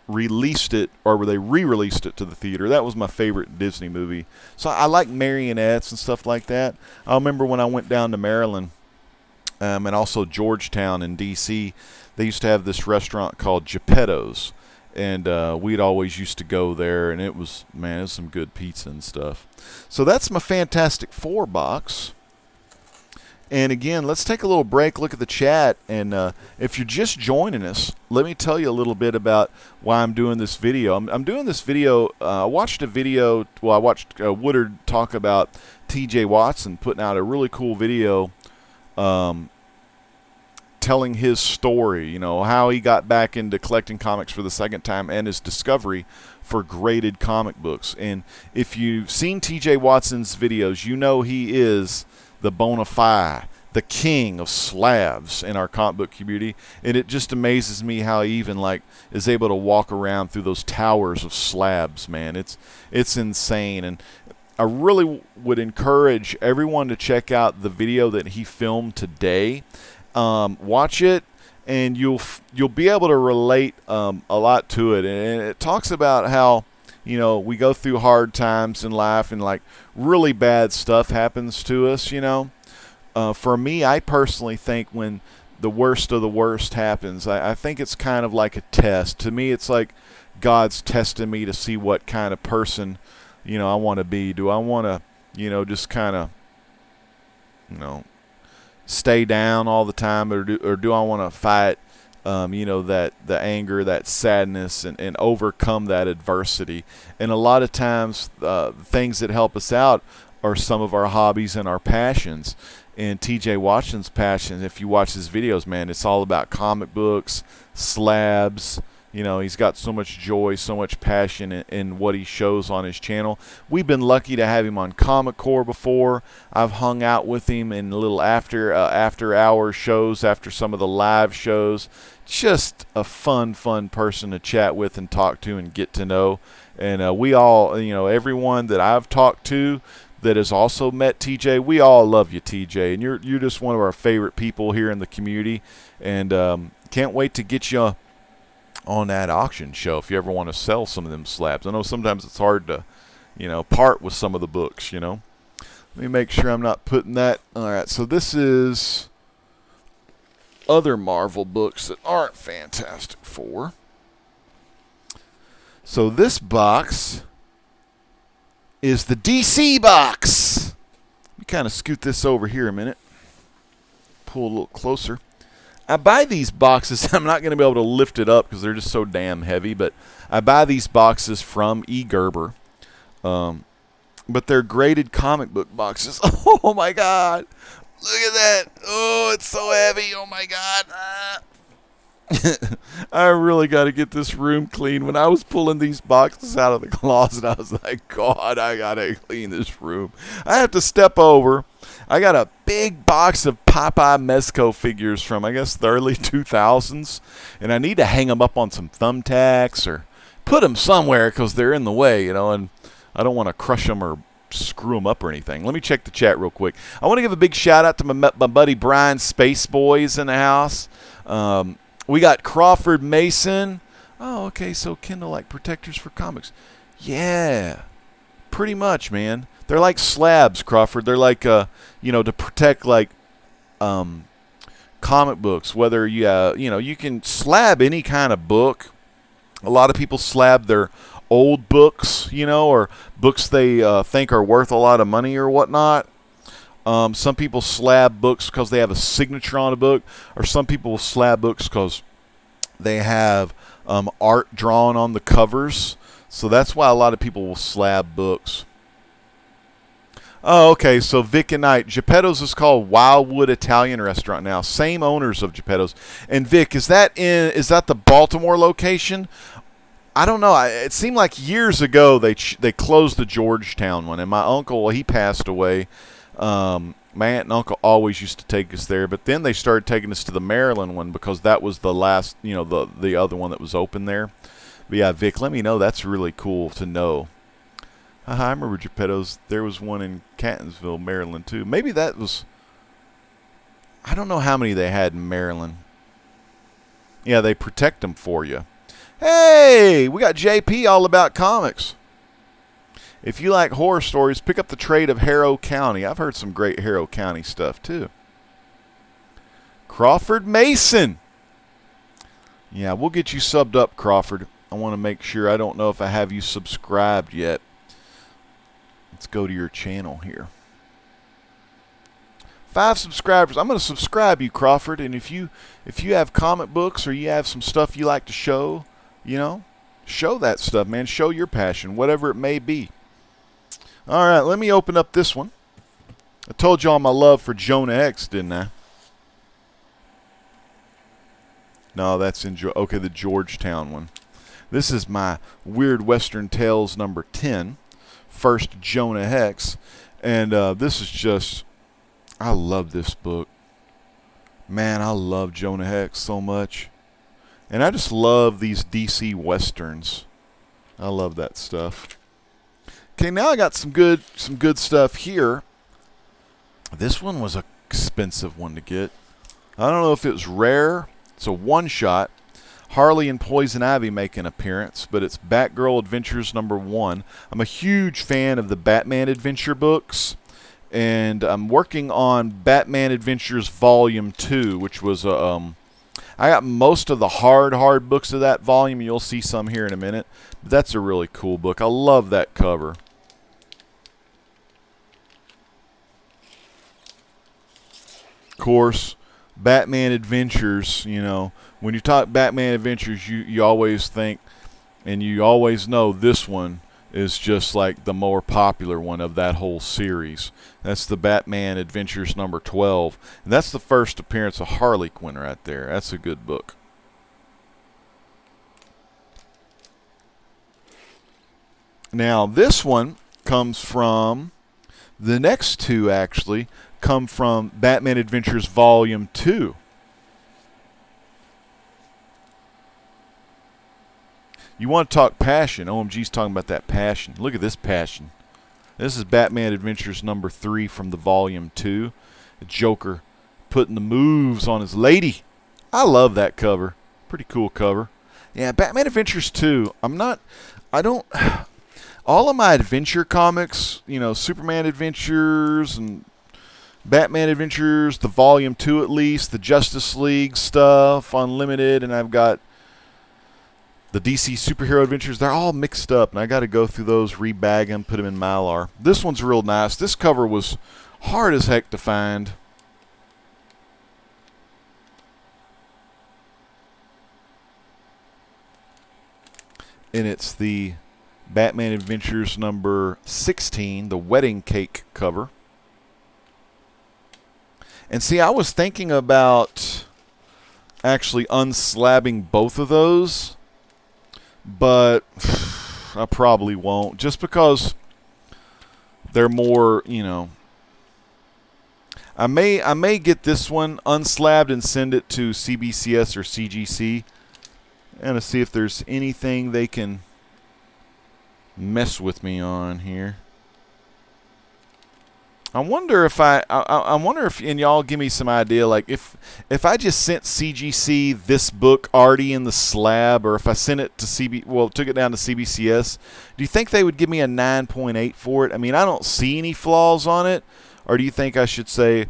released it, or where they re-released it to the theater. That was my favorite Disney movie. So I like marionettes and stuff like that. I remember when I went down to Maryland, and also Georgetown in D.C., they used to have this restaurant called Geppetto's. And we'd always used to go there, and it was some good pizza and stuff. So that's my Fantastic Four box. And again, let's take a little break, look at the chat, and if you're just joining us, let me tell you a little bit about why I'm doing this video. I'm doing this video, I watched a video, well, I watched Woodard talk about TJ Watson putting out a really cool video telling his story, you know, how he got back into collecting comics for the second time and his discovery for graded comic books. And if you've seen TJ Watson's videos, you know he is the bona fide, the king of slabs in our comic book community. And it just amazes me how he even like is able to walk around through those towers of slabs, man. It's insane. And I really would encourage everyone to check out the video that he filmed today. Watch it, and you'll be able to relate a lot to it. And it talks about how, you know, we go through hard times in life, and like really bad stuff happens to us, you know. For me, I personally think when the worst of the worst happens, I think it's kind of like a test. To me, it's like God's testing me to see what kind of person, you know, I want to be. Do I want to, you know, just kind of, you know, stay down all the time, or do I want to fight, you know, the anger, that sadness, and overcome that adversity? And a lot of times, things that help us out are some of our hobbies and our passions. And TJ Watson's passion, if you watch his videos, man, it's all about comic books, slabs. You know, he's got so much joy, so much passion in what he shows on his channel. We've been lucky to have him on Comic Core before. I've hung out with him in a little after hour shows, after some of the live shows. Just a fun person to chat with and talk to and get to know. And we all, you know, everyone that I've talked to that has also met TJ, we all love you, TJ. And you're just one of our favorite people here in the community. And can't wait to get you on that auction show if you ever want to sell some of them slabs. I know sometimes it's hard to, you know, part with some of the books, you know. Let me make sure I'm not putting that. All right, so this is other Marvel books that aren't Fantastic Four. So this box is the DC box. Let me kind of scoot this over here a minute. Pull a little closer. I buy these boxes. I'm not going to be able to lift it up because they're just so damn heavy, but I buy these boxes from eGerber. But they're graded comic book boxes. Oh, my God. Look at that. Oh, it's so heavy. Oh, my God. I really got to get this room clean. When I was pulling these boxes out of the closet, I was like, God, I got to clean this room. I have to step over. I got a big box of Popeye Mezco figures from, I guess, the early 2000s. And I need to hang them up on some thumbtacks or put them somewhere because they're in the way, you know, and I don't want to crush them or screw them up or anything. Let me check the chat real quick. I want to give a big shout out to my buddy Brian Space Boys in the house. We got Crawford Mason. Oh, okay, so Kindle like protectors for comics. Yeah, pretty much, man. They're like slabs, Crawford. They're like, you know, to protect like comic books. Whether you, you know, you can slab any kind of book. A lot of people slab their old books, you know, or books they think are worth a lot of money or whatnot. Some people slab books because they have a signature on a book, or some people will slab books because they have art drawn on the covers. So that's why a lot of people will slab books. Oh, okay, so Vic and Knight. Geppetto's is called Wildwood Italian Restaurant now. Same owners of Geppetto's. And Vic, is that the Baltimore location? I don't know. It seemed like years ago they closed the Georgetown one, and my uncle, well, he passed away. My aunt and uncle always used to take us there, but then they started taking us to the Maryland one because that was the last, you know, the other one that was open there. But yeah, Vic, let me know. That's really cool to know. I remember Geppetto's. There was one in Catonsville, Maryland, too. Maybe that was... I don't know how many they had in Maryland. Yeah, they protect them for you. Hey, we got JP all about comics. If you like horror stories, pick up the trade of Harrow County. I've heard some great Harrow County stuff, too. Crawford Mason. Yeah, we'll get you subbed up, Crawford. I want to make sure. I don't know if I have you subscribed yet. Let's go to your channel here. 5 subscribers. I'm going to subscribe you, Crawford. And if you have comic books or you have some stuff you like to show, you know, show that stuff, man. Show your passion, whatever it may be. All right, let me open up this one. I told y'all my love for Jonah Hex, didn't I? No, that's in okay, the Georgetown one. This is my Weird Western Tales number 10, first Jonah Hex, and this is just, I love this book. Man, I love Jonah Hex so much, and I just love these DC westerns. I love that stuff. Okay, now I got some good stuff here. This one was an expensive one to get. I don't know if it was rare. It's a one-shot. Harley and Poison Ivy make an appearance, but it's Batgirl Adventures number 1. I'm a huge fan of the Batman Adventure books, and I'm working on Batman Adventures Volume 2, which was I got most of the hard books of that volume. You'll see some here in a minute. But that's a really cool book. I love that cover. Of course, Batman Adventures, you know, when you talk Batman Adventures, you always think, and you always know this one is just like the more popular one of that whole series. That's the Batman Adventures number 12. And that's the first appearance of Harley Quinn right there. That's a good book. Now, this one comes from, the next two actually come from Batman Adventures Volume 2. You want to talk passion. OMG's talking about that passion. Look at this passion. This is Batman Adventures number 3 from the Volume 2. The Joker putting the moves on his lady. I love that cover. Pretty cool cover. Yeah, Batman Adventures 2. All of my adventure comics, you know, Superman Adventures and Batman Adventures, the Volume 2 at least, the Justice League stuff, Unlimited, and I've got the DC Superhero Adventures. They're all mixed up, and I got to go through those, rebag them, put them in Mylar. This one's real nice. This cover was hard as heck to find. And it's the Batman Adventures number 16, the wedding cake cover. And see, I was thinking about actually unslabbing both of those, but I probably won't, just because they're more, you know. I may get this one unslabbed and send it to CBCS or CGC and to see if there's anything they can mess with me on here. I wonder if and y'all give me some idea, like if I just sent CGC this book already in the slab, or if I sent it to took it down to CBCS, do you think they would give me a 9.8 for it? I mean, I don't see any flaws on it. Or do you think I should say,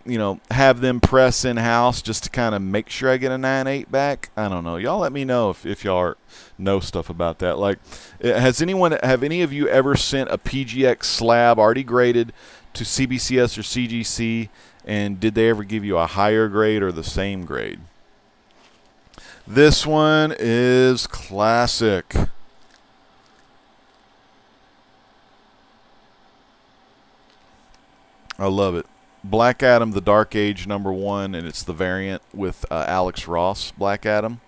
you know, have them press in-house just to kind of make sure I get a 9.8 back? I don't know. Y'all let me know if y'all know stuff about that. Like, have any of you ever sent a PGX slab already graded to CBCS or CGC, and did they ever give you a higher grade or the same grade? This one is classic. I love it. Black Adam, the Dark Age number 1, and it's the variant with Alex Ross, Black Adam.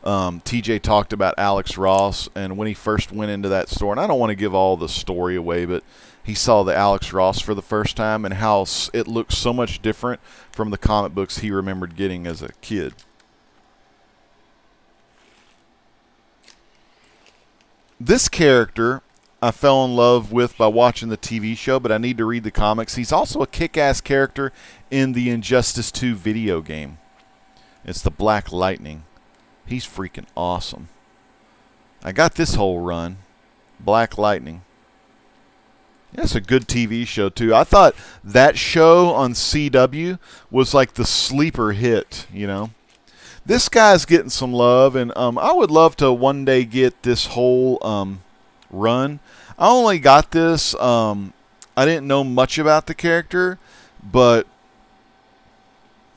TJ talked about Alex Ross, and when he first went into that store, and I don't want to give all the story away, but he saw the Alex Ross for the first time and how it looked so much different from the comic books he remembered getting as a kid. This character I fell in love with by watching the TV show, but I need to read the comics. He's also a kick-ass character in the Injustice 2 video game. It's the Black Lightning. He's freaking awesome. I got this whole run. Black Lightning. That's a good TV show, too. I thought that show on CW was like the sleeper hit, you know. This guy's getting some love, and I would love to one day get this whole run. I only got this. I didn't know much about the character, but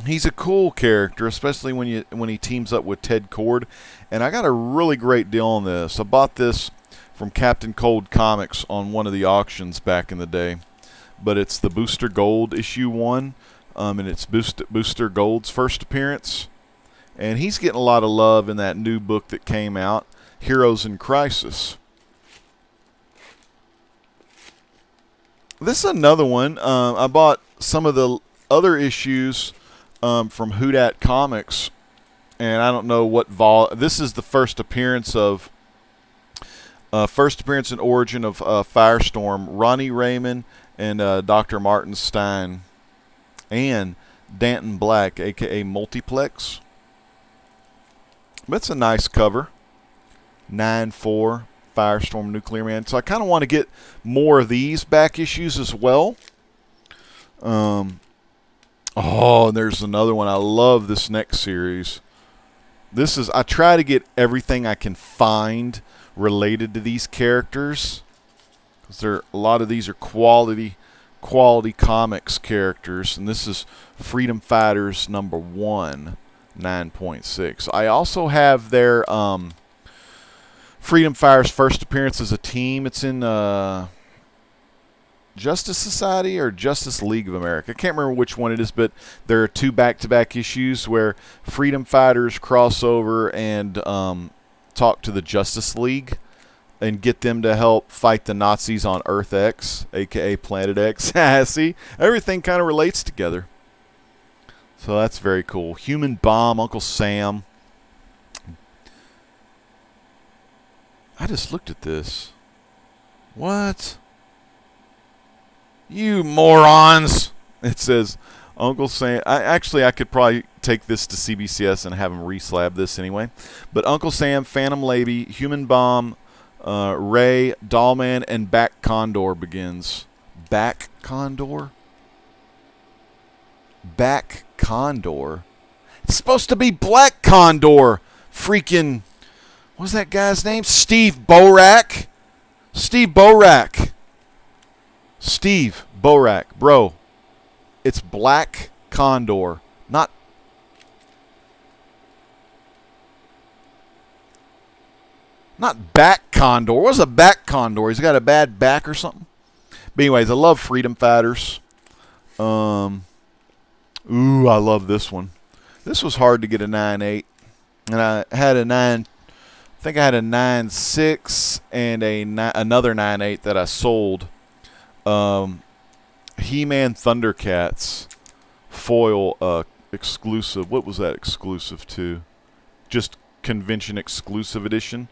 he's a cool character, especially when he teams up with Ted Cord. And I got a really great deal on this. I bought this from Captain Cold Comics on one of the auctions back in the day. But it's the Booster Gold issue 1, and it's Booster Gold's first appearance. And he's getting a lot of love in that new book that came out, Heroes in Crisis. This is another one. I bought some of the other issues from Whodhat Comics, and I don't know what this is the first appearance and origin of Firestorm, Ronnie Raymond, and Dr. Martin Stein, and Danton Black, a.k.a. Multiplex. That's a nice cover. 9/4 Firestorm Nuclear Man. So I kind of want to get more of these back issues as well. Oh, and there's another one. I love this next series. I try to get everything I can find related to these characters, because a lot of these are quality comics characters, and this is Freedom Fighters number 1, 9.6. I also have their Freedom Fighters first appearance as a team. It's in Justice Society or Justice League of America. I can't remember which one it is, but there are 2 back-to-back issues where Freedom Fighters cross over and talk to the Justice League and get them to help fight the Nazis on Earth X, a.k.a. Planet X. See? Everything kind of relates together. So that's very cool. Human Bomb, Uncle Sam. I just looked at this. What? You morons! It says Uncle Sam. I could probably take this to CBCS and have them re-slab this anyway. But Uncle Sam, Phantom Lady, Human Bomb, Ray, Dollman, and Back Condor begins. Back Condor? Back Condor? It's supposed to be Black Condor. Freaking, what's that guy's name? Steve Borak. Steve Borak. Steve Borak. Bro, it's Black Condor, not Back Condor. What's a Back Condor? He's got a bad back or something? But anyways, I love Freedom Fighters. Ooh, I love this one. This was hard to get a 9.8. And I had a 9, I think I had a 9.6 and another 9.8 that I sold. He-Man Thundercats foil exclusive. What was that exclusive to? Just convention exclusive edition.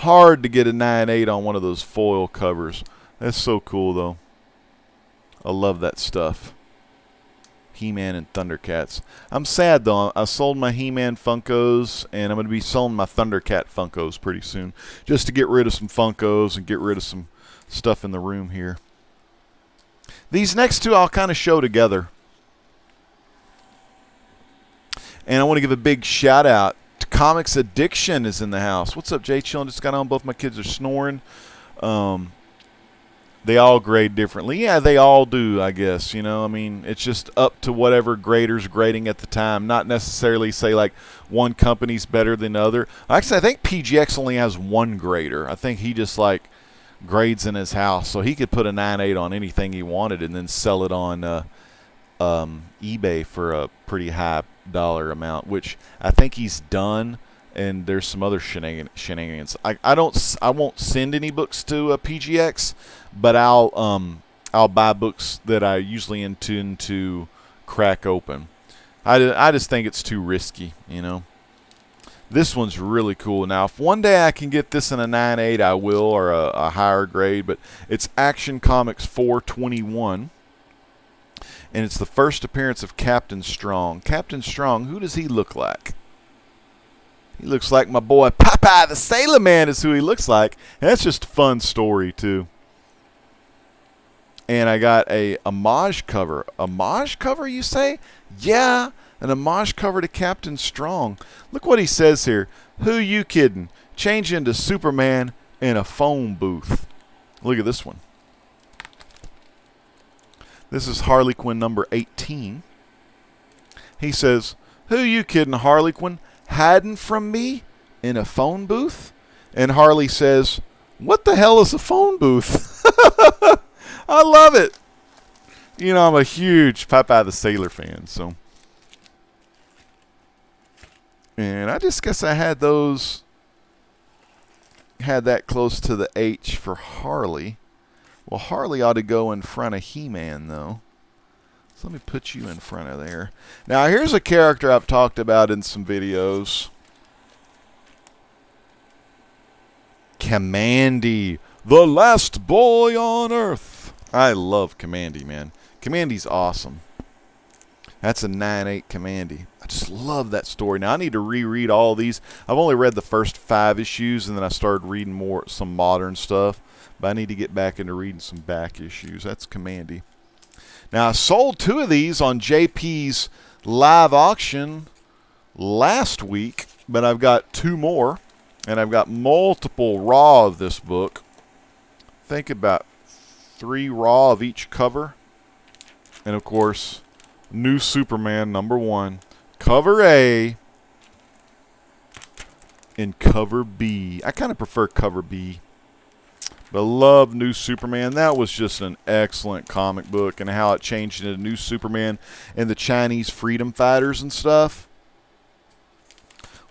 Hard to get a 9.8 on one of those foil covers. That's so cool though. I love that stuff. He-Man and Thundercats. I'm sad though. I sold my He-Man Funkos, and I'm going to be selling my Thundercat Funkos pretty soon, just to get rid of some Funkos and get rid of some stuff in the room here. These next two I'll kind of show together. And I want to give a big shout out to Comics Addiction is in the house. What's up, Jay? Chillin', just got on. Both my kids are snoring. They all grade differently. Yeah, they all do, I guess. You know, I mean, it's just up to whatever grader's grading at the time. Not necessarily say, like, one company's better than the other. Actually, I think PGX only has one grader. I think he just, like, grades in his house. So he could put a 9.8 on anything he wanted and then sell it on eBay for a pretty high dollar amount, which I think he's done. And there's some other shenanigans. I won't send any books to a PGX, but I'll buy books that I usually intend to crack open. I just think it's too risky, you know. This one's really cool. Now, if one day I can get this in a 9.8, I will, or a higher grade. But it's Action Comics 421, and it's the first appearance of Captain Strong. Captain Strong, who does he look like? He looks like my boy Popeye the Sailor Man is who he looks like. And that's just a fun story, too. And I got a homage cover. Homage cover, you say? Yeah, an homage cover to Captain Strong. Look what he says here. Who you kidding? Change into Superman in a phone booth. Look at this one. This is Harley Quinn number 18. He says, "Who you kidding, Harley Quinn? Hiding from me in a phone booth?" And Harley says, "What the hell is a phone booth?" I love it. You know, I'm a huge Popeye the Sailor fan, so. And I just guess I had that close to the H for Harley. Well, Harley ought to go in front of He-Man, though. So let me put you in front of there. Now, here's a character I've talked about in some videos. Commandy, the last boy on Earth. I love Commandy, man. Commandy's awesome. That's a 9/8 Commandy. I just love that story. Now, I need to reread all these. I've only read the first 5 issues, and then I started reading some modern stuff. But I need to get back into reading some back issues. That's Commandy. Now, I sold 2 of these on JP's live auction last week, but I've got 2 more, and I've got multiple raw of this book. Think about 3 raw of each cover. And, of course, New Superman number 1, cover A and cover B. I kind of prefer cover B. But I love New Superman. That was just an excellent comic book, and how it changed into New Superman and the Chinese freedom fighters and stuff.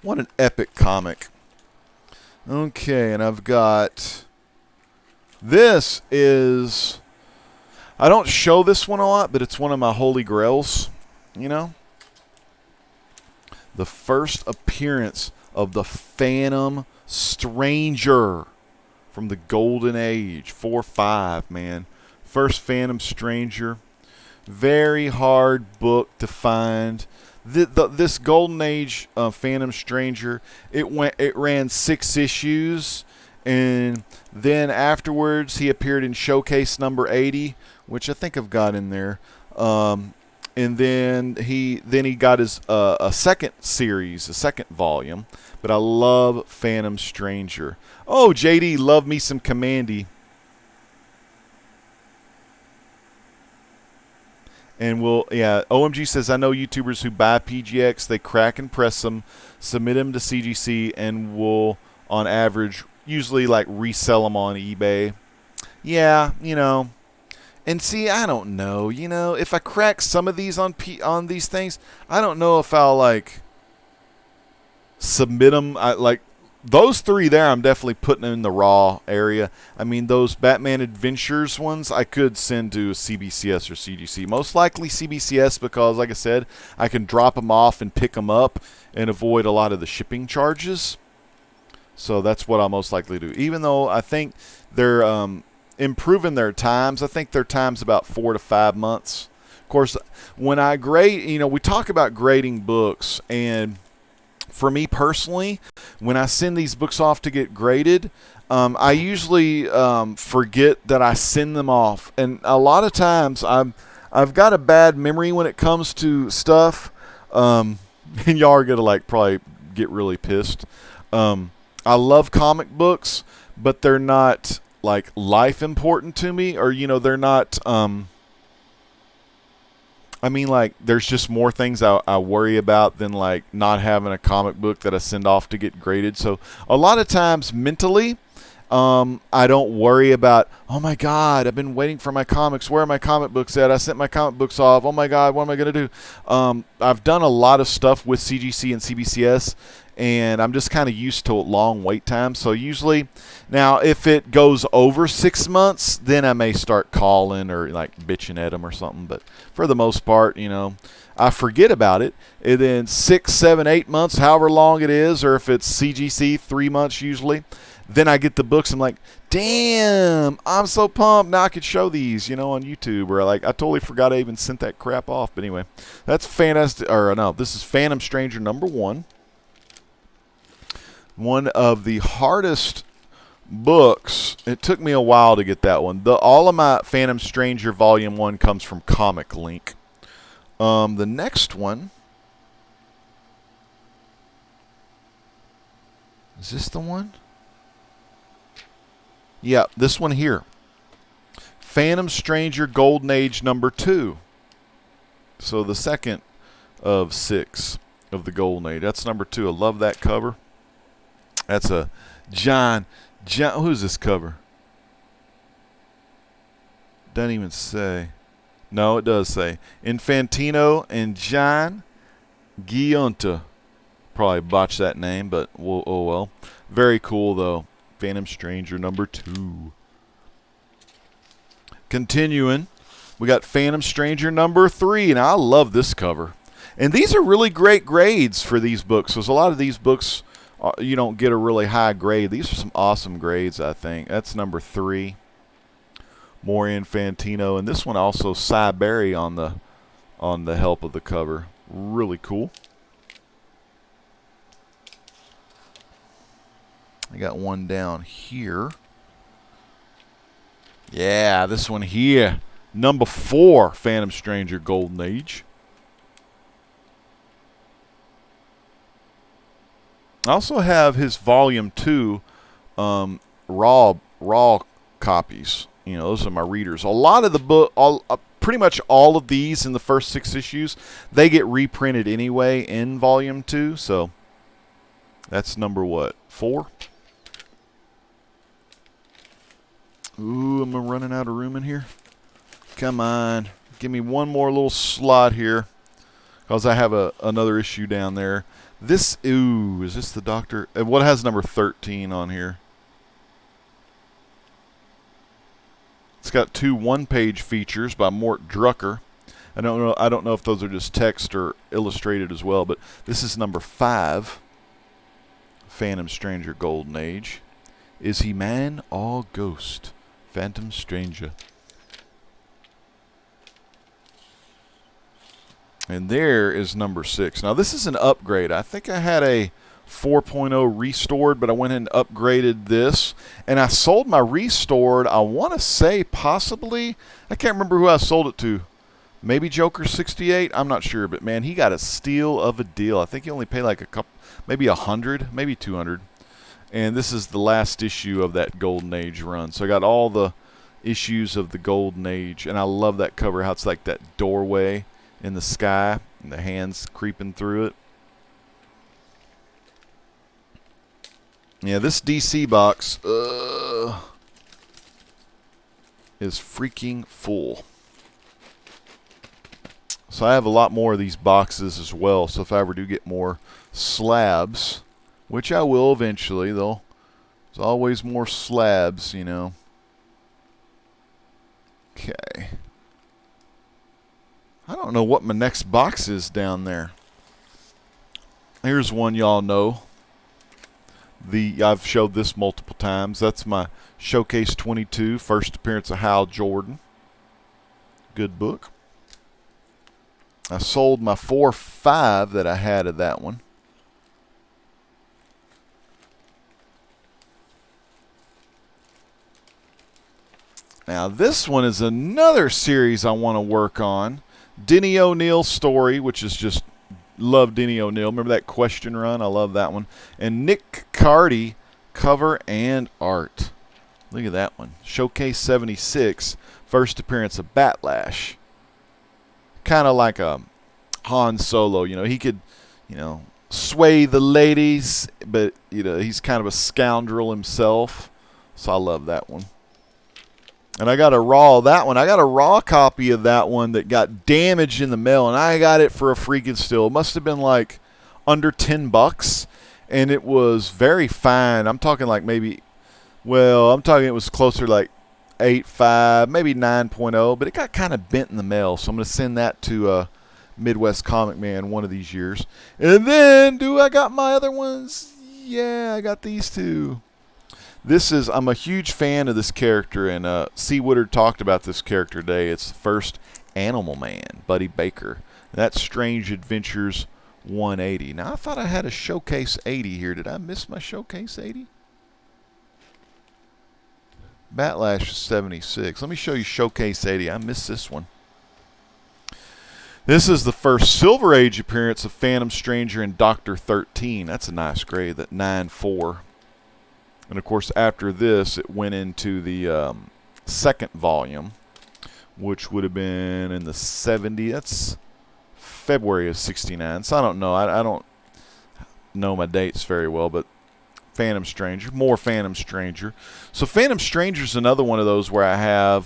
What an epic comic. Okay, and I've got... This is... I don't show this one a lot, but it's one of my holy grails, you know. The first appearance of the Phantom Stranger from the Golden Age, 4/5, man. First Phantom Stranger. Very hard book to find. This Golden Age Phantom Stranger, it ran 6 issues, and then afterwards he appeared in Showcase number 80, which I think I've got in there. And then he got his a second series, a second volume. But I love Phantom Stranger. Oh, JD, love me some Commandy. And OMG says, I know YouTubers who buy PGX, they crack and press them, submit them to CGC, and will, on average, usually like resell them on eBay. Yeah, you know. And see, I don't know, you know, if I crack some of these on these things, I don't know if I'll like submit them. Like those 3 there, I'm definitely putting in the raw area. I mean, those Batman Adventures ones, I could send to CBCS or CGC. Most likely CBCS because, like I said, I can drop them off and pick them up and avoid a lot of the shipping charges. So that's what I'll most likely do. Even though I think they're improving their times. I think their time's about 4 to 5 months. Of course, when I grade, you know, we talk about grading books, and for me personally, when I send these books off to get graded, I usually forget that I send them off, and a lot of times I've got a bad memory when it comes to stuff, and y'all are gonna like probably get really pissed. I love comic books, but they're not like life important to me, or you know, they're not I mean, like, there's just more things I worry about than like not having a comic book that I send off to get graded. So a lot of times mentally, I don't worry about, oh my God, I've been waiting for my comics. Where are my comic books at? I sent my comic books off. Oh my God, what am I going to do? I've done a lot of stuff with CGC and CBCS, and I'm just kind of used to long wait times. So usually, now if it goes over 6 months, then I may start calling or like bitching at them or something. But for the most part, you know, I forget about it. And then 6, 7, 8 months, however long it is, or if it's CGC, 3 months usually, then I get the books. I'm like, damn, I'm so pumped. Now I could show these, you know, on YouTube. Or like, I totally forgot I even sent that crap off. But anyway, that's fantastic. Or no, this is Phantom Stranger number 1. One of the hardest books. It took me a while to get that one. All of my Phantom Stranger Volume 1 comes from Comic Link. The next one. Is this the one? Yeah, this one here. Phantom Stranger Golden Age #2. So the second of 6 of the Golden Age. That's #2. I love that cover. That's a John. Who's this cover? Doesn't even say. No, it does say. Infantino and John Giunta. Probably botched that name, but oh well. Very cool, though. Phantom Stranger #2. Continuing, we got Phantom Stranger #3. Now, I love this cover. And these are really great grades for these books. Because a lot of these books, you don't get a really high grade. These are some awesome grades, I think. That's #3. More Infantino. And this one also, Cy Berry on the help of the cover. Really cool. I got one down here. Yeah, this one here. #4, Phantom Stranger Golden Age. I also have his Volume 2 raw copies. You know, those are my readers. A lot of the book, pretty much all of these in the first 6 issues, they get reprinted anyway in Volume 2. So that's what, 4? Ooh, am I running out of room in here? Come on. Give me one more little slot here. Because I have another issue down there. Is this the Doctor? What has #13 on here? It's got 2 one-page features by Mort Drucker. I don't know if those are just text or illustrated as well, but this is #5. Phantom Stranger Golden Age. Is he man or ghost? Phantom Stranger. And there is #6. Now, this is an upgrade. I think I had a 4.0 restored, but I went and upgraded this. And I sold my restored, I want to say possibly, I can't remember who I sold it to. Maybe Joker 68? I'm not sure, but man, he got a steal of a deal. I think he only paid like a couple, maybe 100, maybe 200. And this is the last issue of that Golden Age run. So I got all the issues of the Golden Age. And I love that cover, how it's like that doorway in the sky and the hands creeping through it. Yeah, this DC box is freaking full. So I have a lot more of these boxes as well. So if I ever do get more slabs, which I will eventually, though, there's always more slabs, you know. Okay. I don't know what my next box is down there. Here's one y'all know. I've showed this multiple times. That's my Showcase 22, first appearance of Hal Jordan. Good book. I sold my 4/5 that I had of that one. Now this one is another series I want to work on. Denny O'Neill's story, which is just, love Denny O'Neill. Remember that question run? I love that one. And Nick Cardy, cover and art. Look at that one. Showcase 76, first appearance of Batlash. Kind of like a Han Solo. You know, he could, you know, sway the ladies, but, you know, he's kind of a scoundrel himself. So I love that one. And I got a raw copy of that one that got damaged in the mail, and I got it for a freaking steal. It must have been like under $10, and it was very fine. I'm talking like maybe, well, I'm talking it was closer to like 8.5, maybe 9.0, but it got kind of bent in the mail, so I'm going to send that to Midwest Comic Man one of these years. And then, I got my other ones? Yeah, I got these two. I'm a huge fan of this character, and C. Woodard talked about this character today. It's the first Animal Man, Buddy Baker. And that's Strange Adventures 180. Now, I thought I had a Showcase 80 here. Did I miss my Showcase 80? Batlash is 76. Let me show you Showcase 80. I missed this one. This is the first Silver Age appearance of Phantom Stranger and Dr. 13. That's a nice grade, that 9.4. And, of course, after this, it went into the second volume. which would have been in the 70s. That's February of 69. So I don't know. I don't know my dates very well, but Phantom Stranger, more Phantom Stranger. So Phantom Stranger is another one of those where I'm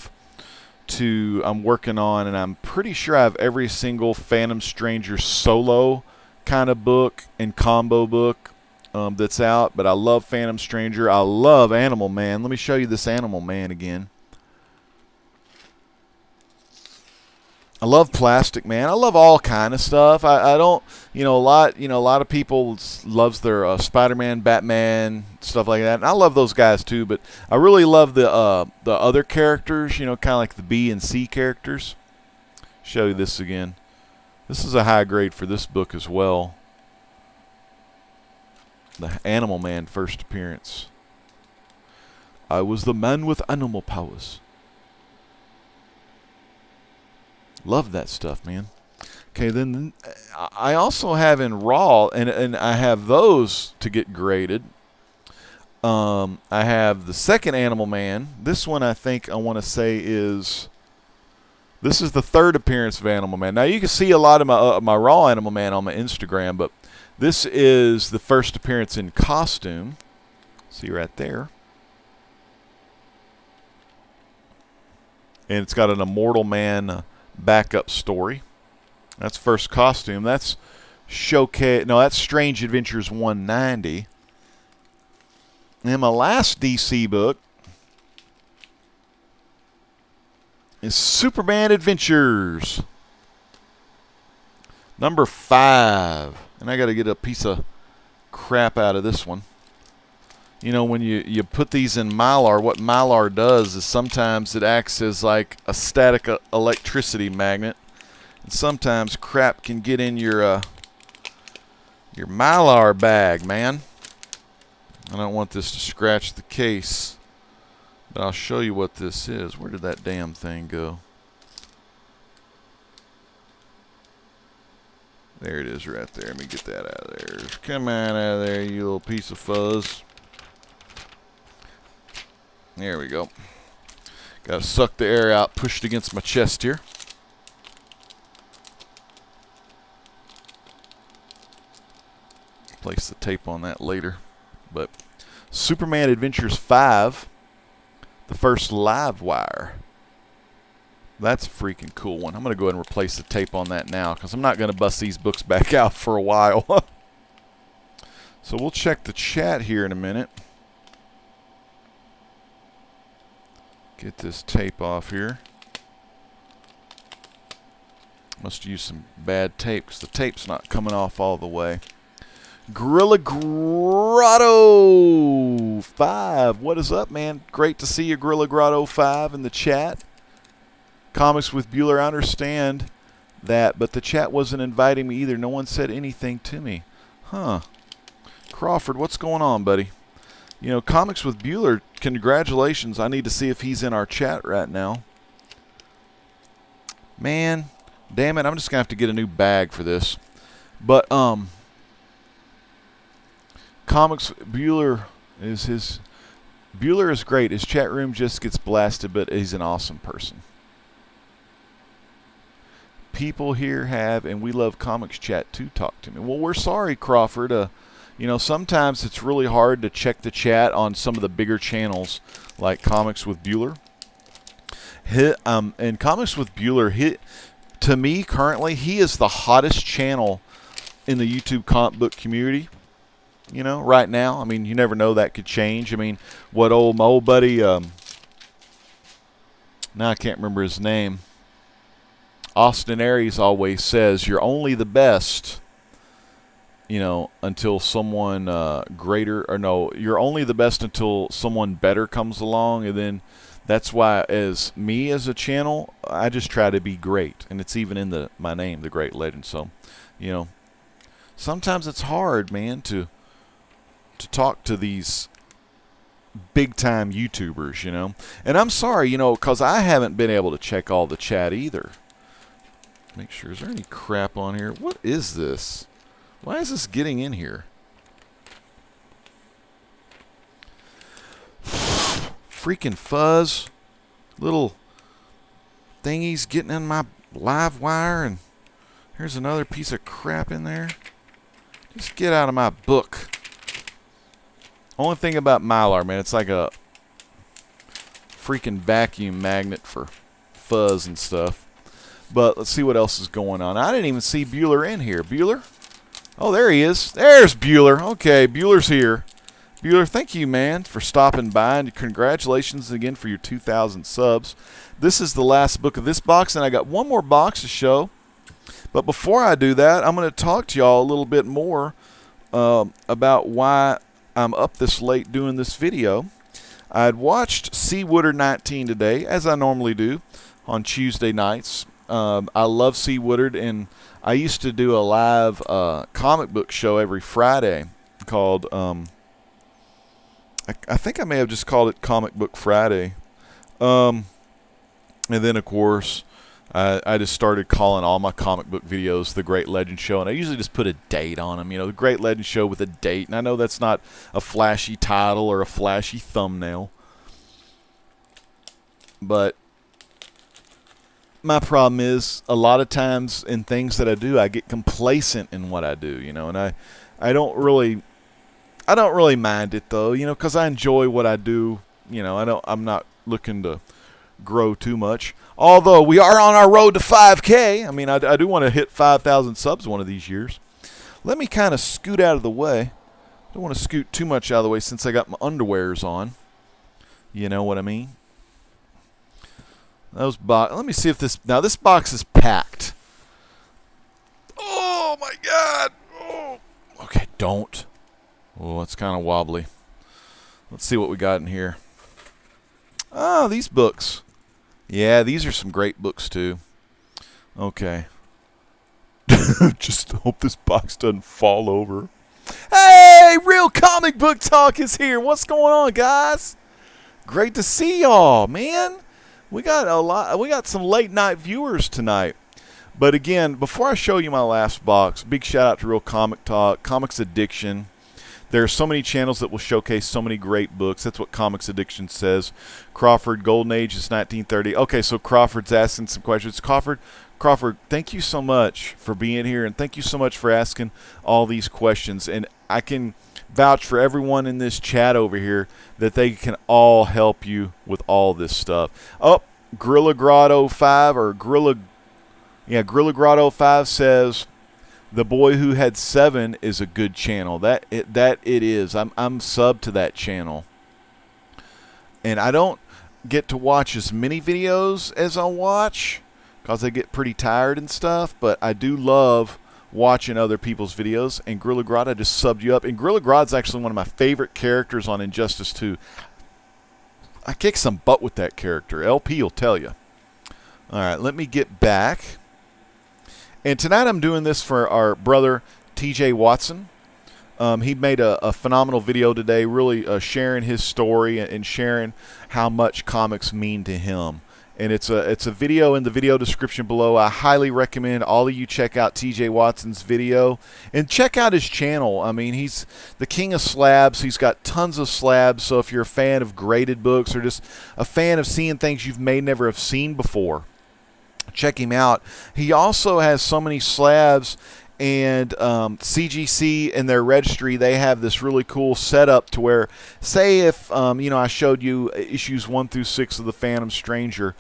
working on, and I'm pretty sure I have every single Phantom Stranger solo kind of book and combo book that's out. But I love Phantom Stranger. I love Animal Man. Let me show you this Animal Man again. I love Plastic Man. I love all kind of stuff. I don't, a lot of people loves their Spider-Man, Batman, stuff like that. And I love those guys too, but I really love the other characters, kind of like the B and C characters. Show you this again. This is a high grade for this book as well. The Animal Man first appearance. I was the man with animal powers. Love that stuff, man. Okay, then I also have in Raw, and I have those to get graded. I have the second Animal Man. This one I think I want to say this is the third appearance of Animal Man. Now you can see a lot of my Raw Animal Man on my Instagram, but this is the first appearance in costume. See right there. And it's got an Immortal Man backup story. That's first costume. That's that's Strange Adventures 190. And my last DC book is Superman Adventures number 5. And I got to get a piece of crap out of this one. When you put these in Mylar, what Mylar does is sometimes it acts as like a static electricity magnet. And sometimes crap can get in your Mylar bag, man. I don't want this to scratch the case, but I'll show you what this is. Where did that damn thing go? There it is right there. Let me get that out of there. Come on out of there, you little piece of fuzz. There we go. Got to suck the air out, pushed against my chest here. Place the tape on that later. But Superman Adventures 5, the first live wire. That's a freaking cool one. I'm going to go ahead and replace the tape on that now because I'm not going to bust these books back out for a while. So we'll check the chat here in a minute. Get this tape off here. Must use some bad tape because the tape's not coming off all the way. Gorilla Grotto 5. What is up, man? Great to see you, Gorilla Grotto 5, in the chat. Comics with Bueller, I understand that, but the chat wasn't inviting me either. No one said anything to me. Huh. Crawford, what's going on, buddy? Comics with Bueller, congratulations. I need to see if he's in our chat right now. Man, damn it, I'm just going to have to get a new bag for this. But, Comics Bueller Bueller is great. His chat room just gets blasted, but he's an awesome person. People here have, and we love comics chat to talk to me. Well, we're sorry, Crawford. Sometimes it's really hard to check the chat on some of the bigger channels like Comics with Bueller. And Comics with Bueller, to me currently, he is the hottest channel in the YouTube comic book community. Right now. I mean, you never know, that could change. I mean, my old buddy, now I can't remember his name. Austin Aries always says, you're only the best, until someone you're only the best until someone better comes along. And then that's why, as a channel, I just try to be great. And it's even in my name, The Great Legend. So, sometimes it's hard, man, to talk to these big-time YouTubers, And I'm sorry, because I haven't been able to check all the chat either. Make sure, is there any crap on here? What is this? Why is this getting in here? Freaking fuzz. Little thingies getting in my live wire, and here's another piece of crap in there. Just get out of my book. Only thing about Mylar, man, it's like a freaking vacuum magnet for fuzz and stuff. But let's see what else is going on. I didn't even see Bueller in here. Bueller? Oh, there he is. There's Bueller. Okay, Bueller's here. Bueller, thank you, man, for stopping by, and congratulations again for your 2,000 subs. This is the last book of this box, and I got one more box to show. But before I do that, I'm going to talk to y'all a little bit more about why I'm up this late doing this video. I had watched C. Woodard 19 today, as I normally do on Tuesday nights. I love C. Woodard, and I used to do a live comic book show every Friday called, I think I may have just called it Comic Book Friday. And then, of course, I just started calling all my comic book videos The Great Legend Show, and I usually just put a date on them. You know, The Great Legend Show with a date, and I know that's not a flashy title or a flashy thumbnail. But my problem is, a lot of times in things that I do, I get complacent in what I do, you know, and I don't really mind it, though, you know, because I enjoy what I do. You know, I'm not looking to grow too much. Although we are on our road to 5K. I mean, I do want to hit 5,000 subs one of these years. Let me kind of scoot out of the way. Don't want to scoot too much out of the way since I got my underwears on. You know what I mean? Let me see if this box is packed. Oh my God! Oh. Okay, don't. Oh, it's kind of wobbly. Let's see what we got in here. Oh, these books. Yeah, these are some great books too. Okay. Just hope this box doesn't fall over. Hey, Real Comic Book Talk is here. What's going on, guys? Great to see y'all, man. We got some late night viewers tonight. But again, before I show you my last box, big shout out to Real Comic Talk, Comics Addiction. There are so many channels that will showcase so many great books. That's what Comics Addiction says. Crawford, Golden Age is 1930. Okay, so Crawford's asking some questions. Crawford, thank you so much for being here, and thank you so much for asking all these questions. And I can vouch for everyone in this chat over here that they can all help you with all this stuff. Oh, Gorilla Grotto 5 or Gorilla Grotto 5 says, The Boy Who Had 7 is a good channel. That it is. I'm sub to that channel. And I don't get to watch as many videos as I watch because I get pretty tired and stuff, but I do love watching other people's videos. And Gorilla Grotto, I just subbed you up. And Gorilla Grotto's actually one of my favorite characters on Injustice 2. I kick some butt with that character. LP will tell you. All right, let me get back. And tonight I'm doing this for our brother, TJ Watson. He made a phenomenal video today, really sharing his story and sharing how much comics mean to him. And it's a video in the video description below. I highly recommend all of you check out TJ Watson's video and check out his channel. I mean, he's the King of Slabs. He's got tons of slabs. So if you're a fan of graded books or just a fan of seeing things you've may never have seen before, check him out. He also has so many slabs, and CGC in their registry, they have this really cool setup to where, say if I showed you issues 1 through 6 of The Phantom Stranger,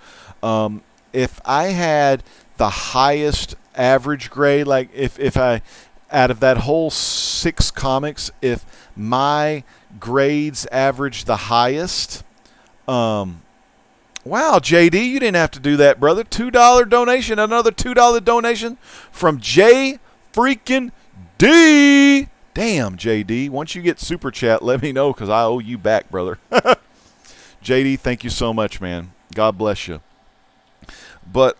if I had the highest average grade, like if I, out of that whole 6 comics, if my grades average the highest, wow, JD, you didn't have to do that, brother. $2 donation, another $2 donation from J freaking D. Damn, JD. Once you get super chat, let me know because I owe you back, brother. JD, thank you so much, man. God bless you. But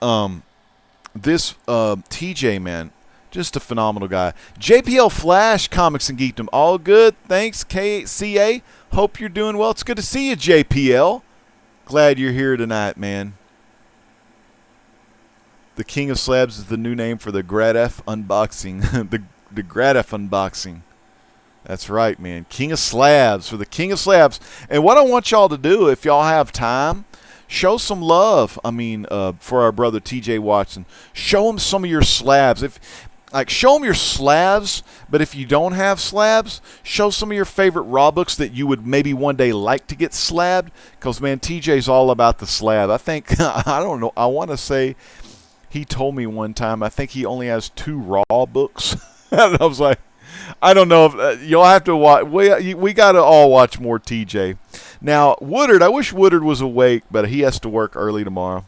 this TJ, man, just a phenomenal guy. JPL Flash, Comics and Geekdom, all good. Thanks, KCA. Hope you're doing well. It's good to see you, JPL. Glad you're here tonight, man. The King of Slabs is the new name for the Gradef unboxing. the Gradef unboxing. That's right, man. King of Slabs for the King of Slabs. And what I want y'all to do, if y'all have time, show some love. I mean, for our brother TJ Watson, show him some of your slabs. Show them your slabs, but if you don't have slabs, show some of your favorite raw books that you would maybe one day like to get slabbed. Because, man, TJ's all about the slab. I think, I don't know, I want to say he told me one time, I think he only has 2 raw books. And I was like, I don't know if you'll have to watch. We got to all watch more TJ. Now, Woodard, I wish Woodard was awake, but he has to work early tomorrow.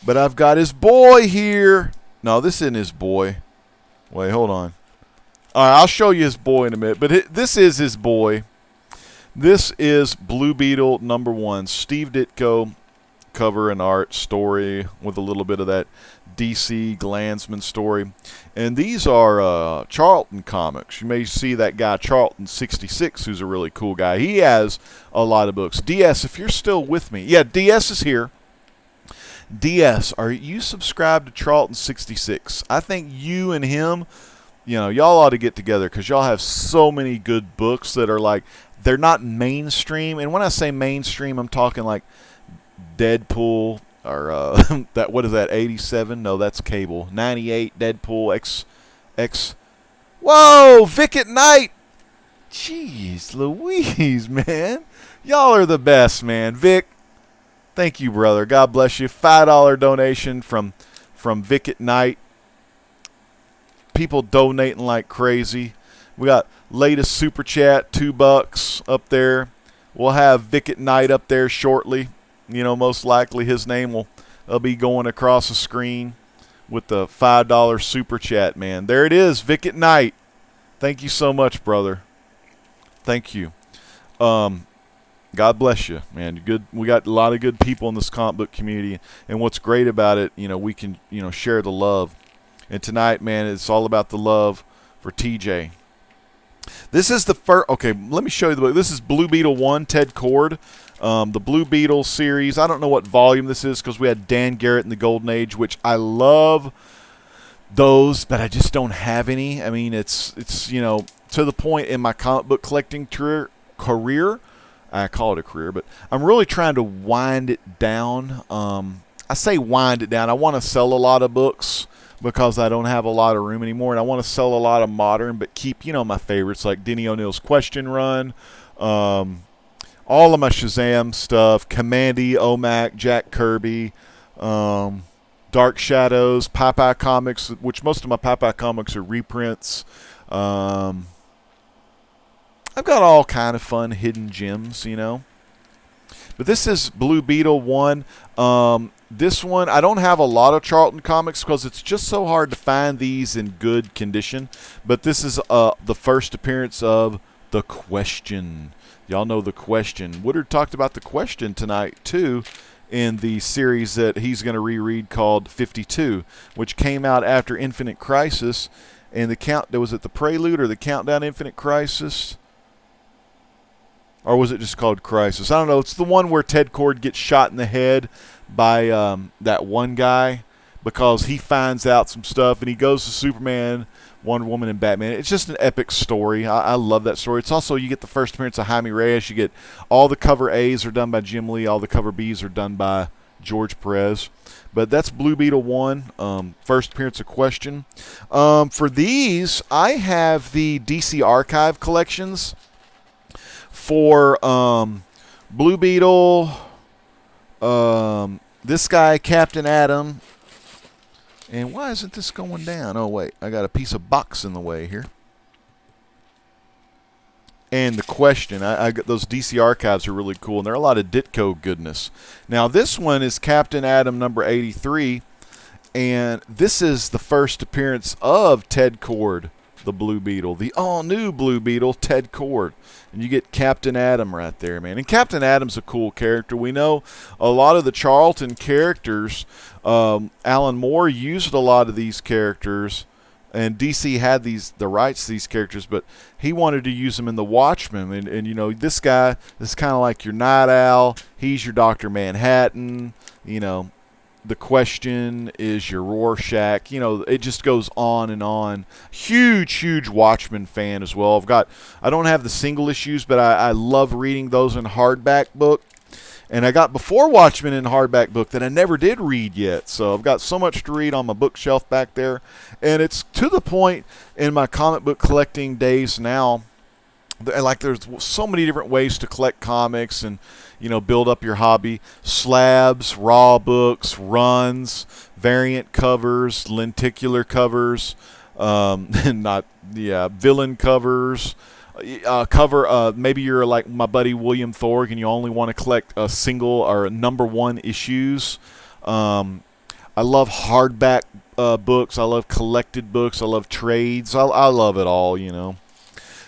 But I've got his boy here. No, this isn't his boy. Wait, hold on. All right, I'll show you his boy in a minute. But this is his boy. This is Blue Beetle #1. Steve Ditko, cover and art story with a little bit of that DC Glanzman story. And these are Charlton comics. You may see that guy Charlton66, who's a really cool guy. He has a lot of books. DS, if you're still with me. Yeah, DS is here. DS, are you subscribed to Charlton66? I think you and him, y'all ought to get together because y'all have so many good books that are like, they're not mainstream. And when I say mainstream, I'm talking like Deadpool or that, what is that, 87? No, that's Cable. 98, Deadpool, X. Whoa, Vic at Night. Jeez Louise, man. Y'all are the best, man. Vic, thank you, brother. God bless you. $5 donation from Vic at Night. People donating like crazy. We got latest super chat, $2 up there. We'll have Vic at Night up there shortly. Most likely his name will be going across the screen with the $5 super chat, man. There it is, Vic at Night. Thank you so much, brother. Thank you. God bless you, man. Good. We got a lot of good people in this comic book community, and what's great about it, we can, share the love. And tonight, man, it's all about the love for TJ. This is the first. Okay, let me show you the book. This is Blue Beetle 1, Ted Cord. The Blue Beetle series. I don't know what volume this is because we had Dan Garrett in the Golden Age, which I love those, but I just don't have any. I mean, it's to the point in my comic book collecting career. I call it a career, but I'm really trying to wind it down. I say wind it down. I want to sell a lot of books because I don't have a lot of room anymore, and I want to sell a lot of modern, but keep, my favorites like Denny O'Neill's Question Run, all of my Shazam stuff, Commandy, OMAC, Jack Kirby, Dark Shadows, Popeye Comics, which most of my Popeye comics are reprints. I've got all kind of fun hidden gems, But this is Blue Beetle 1. This one, I don't have a lot of Charlton comics because it's just so hard to find these in good condition. But this is the first appearance of The Question. Y'all know The Question. Woodard talked about The Question tonight, too, in the series that he's going to reread called 52, which came out after Infinite Crisis. And was it the Prelude or the Countdown Infinite Crisis? Or was it just called Crisis? I don't know. It's the one where Ted Cord gets shot in the head by that one guy because he finds out some stuff and he goes to Superman, Wonder Woman, and Batman. It's just an epic story. I love that story. It's also, you get the first appearance of Jaime Reyes. You get all the cover A's are done by Jim Lee. All the cover B's are done by George Perez. But that's Blue Beetle 1, first appearance of Question. For these, I have the DC Archive collections for Blue Beetle, this guy, Captain Atom. And why isn't this going down? Oh, wait. I got a piece of box in the way here. And The Question. I got those DC Archives are really cool. And there are a lot of Ditko goodness. Now, this one is Captain Atom number 83. And this is the first appearance of Ted Cord, the Blue Beetle. The all-new Blue Beetle, Ted Cord. And you get Captain Atom right there, man. And Captain Atom's a cool character. We know a lot of the Charlton characters, Alan Moore used a lot of these characters, and DC had the rights to these characters, but he wanted to use them in The Watchmen. And this guy is kind of like your Night Owl. He's your Dr. Manhattan. The Question is your Rorschach. It just goes on and on. Huge Watchmen fan as well. I don't have the single issues, but I love reading those in hardback book. And I got Before Watchmen in hardback book that I never did read yet. So I've got so much to read on my bookshelf back there. And it's to the point in my comic book collecting days now, like there's so many different ways to collect comics and, you know, build up your hobby. Slabs, raw books, runs, variant covers, lenticular covers, villain covers. Maybe you're like my buddy William Thorg and you only want to collect a single or number one issues. I love hardback books. I love collected books. I love trades. I love it all, you know.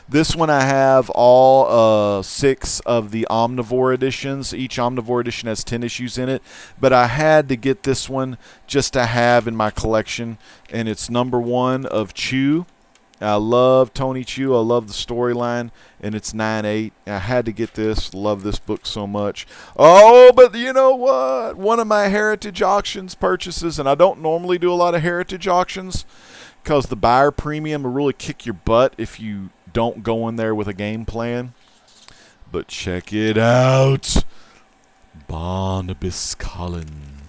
This one I have all 6 of the Omnivore editions. Each Omnivore edition has 10 issues in it. But I had to get this one just to have in my collection. And it's number 1 of Chew. I love Tony Chu. I love the storyline, and it's 9/8. I had to get this. Love this book so much. Oh, but you know what? One of my Heritage Auctions purchases, and I don't normally do a lot of Heritage Auctions because the buyer premium will really kick your butt if you don't go in there with a game plan. But check it out. Barnabas Collins.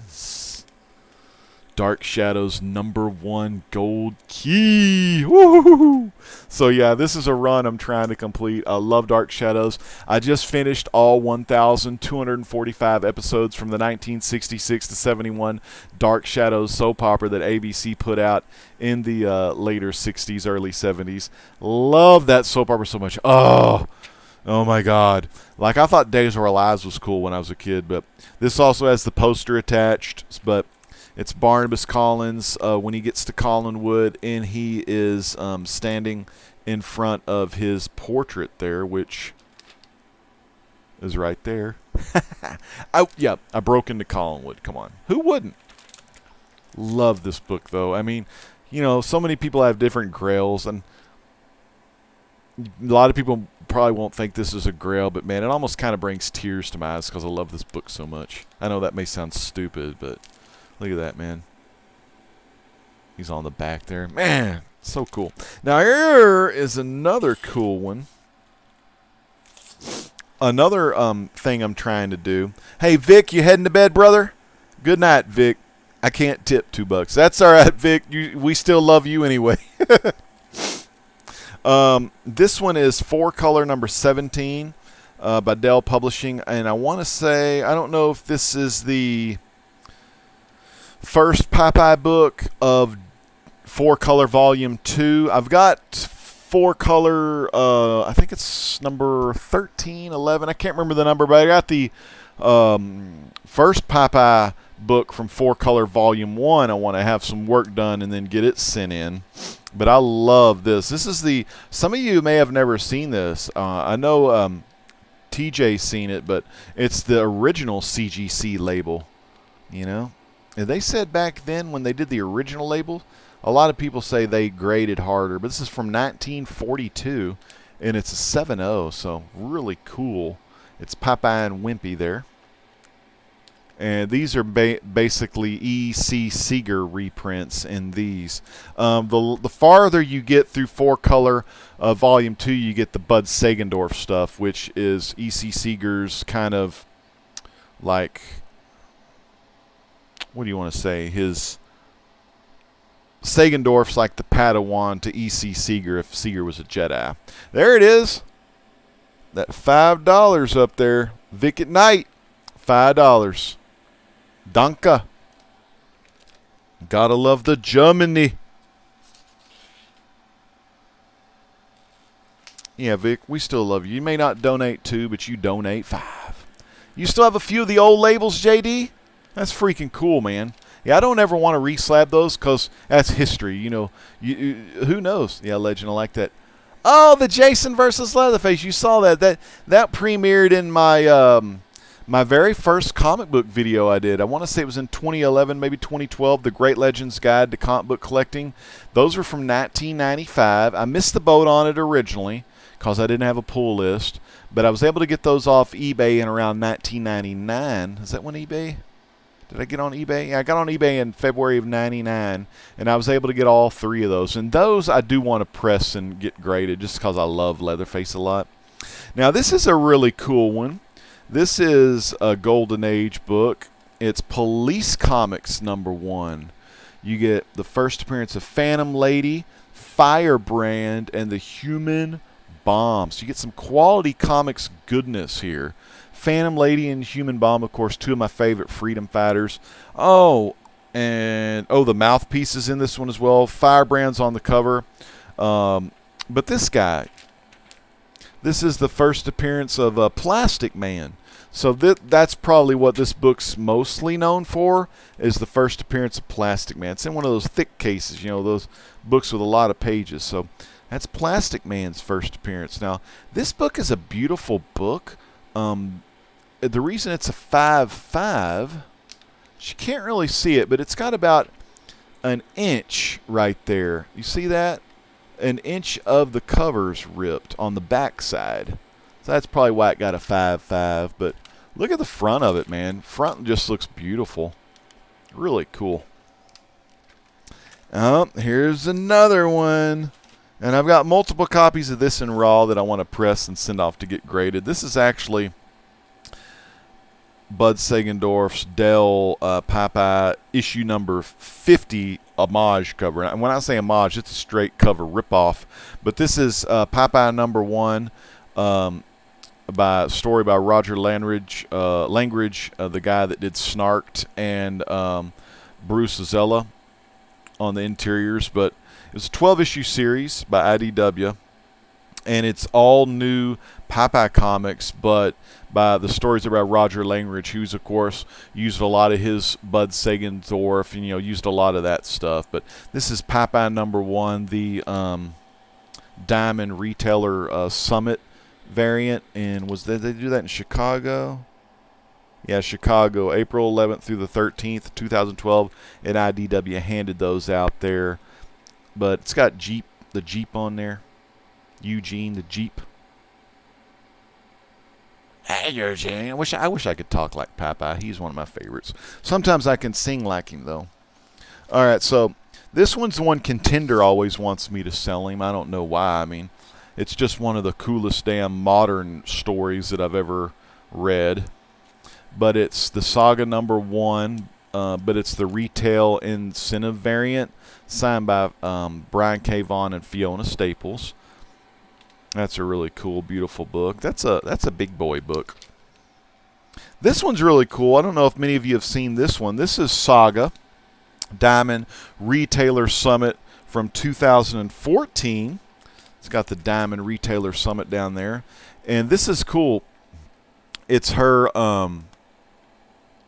Dark Shadows #1 gold key. Woo! So yeah, this is a run I'm trying to complete. I love Dark Shadows. I just finished all 1,245 episodes from the 1966 to 71 Dark Shadows soap opera that ABC put out in the later 60s, early 70s. Love that soap opera so much. Oh my God. Like, I thought Days of Our Lives was cool when I was a kid, but this also has the poster attached. But it's Barnabas Collins when he gets to Collinwood, and he is standing in front of his portrait there, which is right there. I broke into Collinwood. Come on. Who wouldn't? Love this book, though. I mean, you know, so many people have different grails, and a lot of people probably won't think this is a grail, but man, it almost kind of brings tears to my eyes because I love this book so much. I know that may sound stupid, but look at that, man. He's on the back there. Man, so cool. Now, here is another cool one. Another thing I'm trying to do. Hey, Vic, you heading to bed, brother? Good night, Vic. I can't tip $2. That's all right, Vic. We still love you anyway. This one is 4-color number 17 by Dell Publishing. And I want to say, I don't know if this is the first Popeye book of 4-color volume 2. I've got 4-color, I think it's number 13, 11. I can't remember the number, but I got the first Popeye book from 4-color volume 1. I want to have some work done and then get it sent in. But I love this. This is the, some of you may have never seen this. I know TJ's seen it, but it's the original CGC label, you know. And they said back then when they did the original label, a lot of people say they graded harder, but this is from 1942, and it's a 7.0, so really cool. It's Popeye and Wimpy there. And these are basically E.C. Seeger reprints in these. The farther you get through 4-color volume 2, you get the Bud Sagendorf stuff, which is E.C. Seeger's kind of like, what do you want to say? His Sagendorf's like the Padawan to E.C. Seeger if Seeger was a Jedi. There it is. That $5 up there. Vic at Night. $5. Danke. Gotta love the Germany. Yeah, Vic, we still love you. You may not donate 2, but you donate 5. You still have a few of the old labels, JD? That's freaking cool, man. Yeah, I don't ever want to re-slab those because that's history. You know, who knows? Yeah, Legend, I like that. Oh, the Jason versus Leatherface. You saw that. That premiered in my my very first comic book video I did. I want to say it was in 2011, maybe 2012, The Great Legends Guide to Comic Book Collecting. Those were from 1995. I missed the boat on it originally because I didn't have a pull list, but I was able to get those off eBay in around 1999. Is that when eBay? Did I get on eBay? Yeah, I got on eBay in February of 99, and I was able to get all 3 of those. And those I do want to press and get graded just because I love Leatherface a lot. Now, this is a really cool one. This is a Golden Age book. It's Police Comics #1. You get the first appearance of Phantom Lady, Firebrand, and the Human Bomb. So you get some quality comics goodness here. Phantom Lady and Human Bomb, of course, two of my favorite freedom fighters. Oh, and the Mouthpiece is in this one as well. Firebrand's on the cover. But this guy, this is the first appearance of Plastic Man. So that's probably what this book's mostly known for, is the first appearance of Plastic Man. It's in one of those thick cases, you know, those books with a lot of pages. So that's Plastic Man's first appearance. Now, this book is a beautiful book. The reason it's a 5.5, you can't really see it, but it's got about an inch right there. You see that? An inch of the cover's ripped on the back side. So that's probably why it got a 5.5. But look at the front of it, man. Front just looks beautiful. Really cool. Here's another one. And I've got multiple copies of this in raw that I want to press and send off to get graded. This is actually Bud Sagendorf's Dell Popeye issue number 50 homage cover. And when I say homage, it's a straight cover ripoff. But this is Popeye #1, by story by Roger Langridge, the guy that did Snarked, and Bruce Azella on the interiors. But it was a 12-issue series by IDW, and it's all new Popeye comics, but by the stories about Roger Langridge, who's, of course, used a lot of his Bud Sagendorf, and, you know, used a lot of that stuff. But this is Popeye #1, the Diamond Retailer Summit variant. And did they do that in Chicago? Yeah, Chicago, April 11th through the 13th, 2012, and IDW handed those out there. But it's got the Jeep on there. Eugene, the Jeep. Hey, Eugene. I wish I could talk like Popeye. He's one of my favorites. Sometimes I can sing like him, though. All right, so this one's the one Contender always wants me to sell him. I don't know why. I mean, it's just one of the coolest damn modern stories that I've ever read. But it's the Saga #1, but it's the retail incentive variant, signed by Brian K. Vaughan and Fiona Staples. That's a really cool, beautiful book. That's a big boy book. This one's really cool. I don't know if many of you have seen this one. This is Saga Diamond Retailer Summit from 2014. It's got the Diamond Retailer Summit down there. And this is cool. It's her,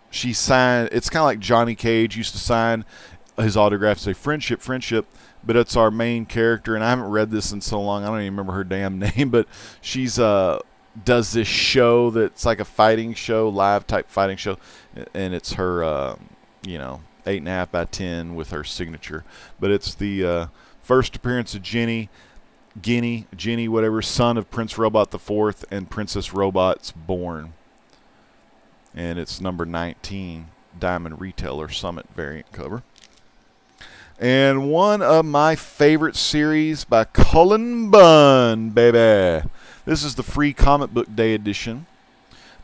she signed, it's kind of like Johnny Cage used to sign his autograph, say friendship, friendship. But it's our main character, and I haven't read this in so long, I don't even remember her damn name, but she's does this show that's like a fighting show, live type fighting show, and it's her, 8.5 by 10 with her signature. But it's the first appearance of Jenny, whatever, son of Prince Robot IV and Princess Robot's Born. And it's number 19, Diamond Retailer Summit variant cover. And one of my favorite series by Cullen Bunn, baby. This is the free comic book day edition,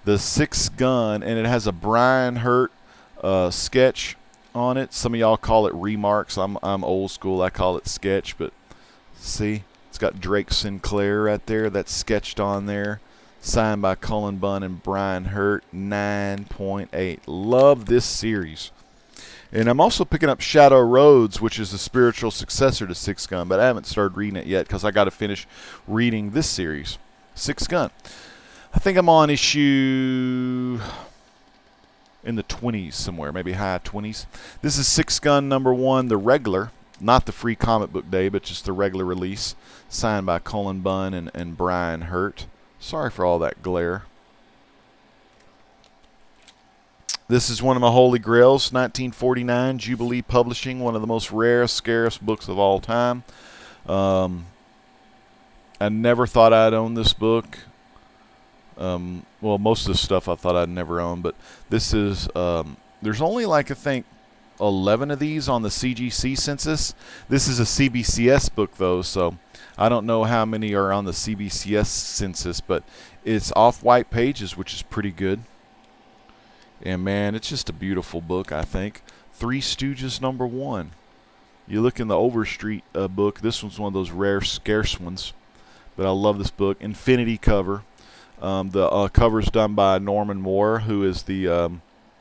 the 6th Gun, and it has a Brian Hurt sketch on it. Some of y'all call it remarks. I'm old school. I call it sketch, but see, it's got Drake Sinclair right there. That's sketched on there, signed by Cullen Bunn and Brian Hurt. 9.8. Love this series. And I'm also picking up Shadow Roads, which is the spiritual successor to 6th Gun, but I haven't started reading it yet because I got to finish reading this series, 6th Gun. I think I'm on issue in the 20s somewhere, maybe high 20s. This is 6th Gun #1, the regular, not the free comic book day, but just the regular release, signed by Cullen Bunn and Brian Hurt. Sorry for all that glare. This is one of my holy grails, 1949, Jubilee Publishing, one of the most rare, scarce books of all time. I never thought I'd own this book. Well, most of the stuff I thought I'd never own, but this is, there's only like, I think, 11 of these on the CGC census. This is a CBCS book, though, so I don't know how many are on the CBCS census, but it's off-white pages, which is pretty good. And man, it's just a beautiful book, I think. Three Stooges #1. You look in the Overstreet book. This one's one of those rare, scarce ones. But I love this book. Infinity cover. The cover's done by Norman Moore, who is the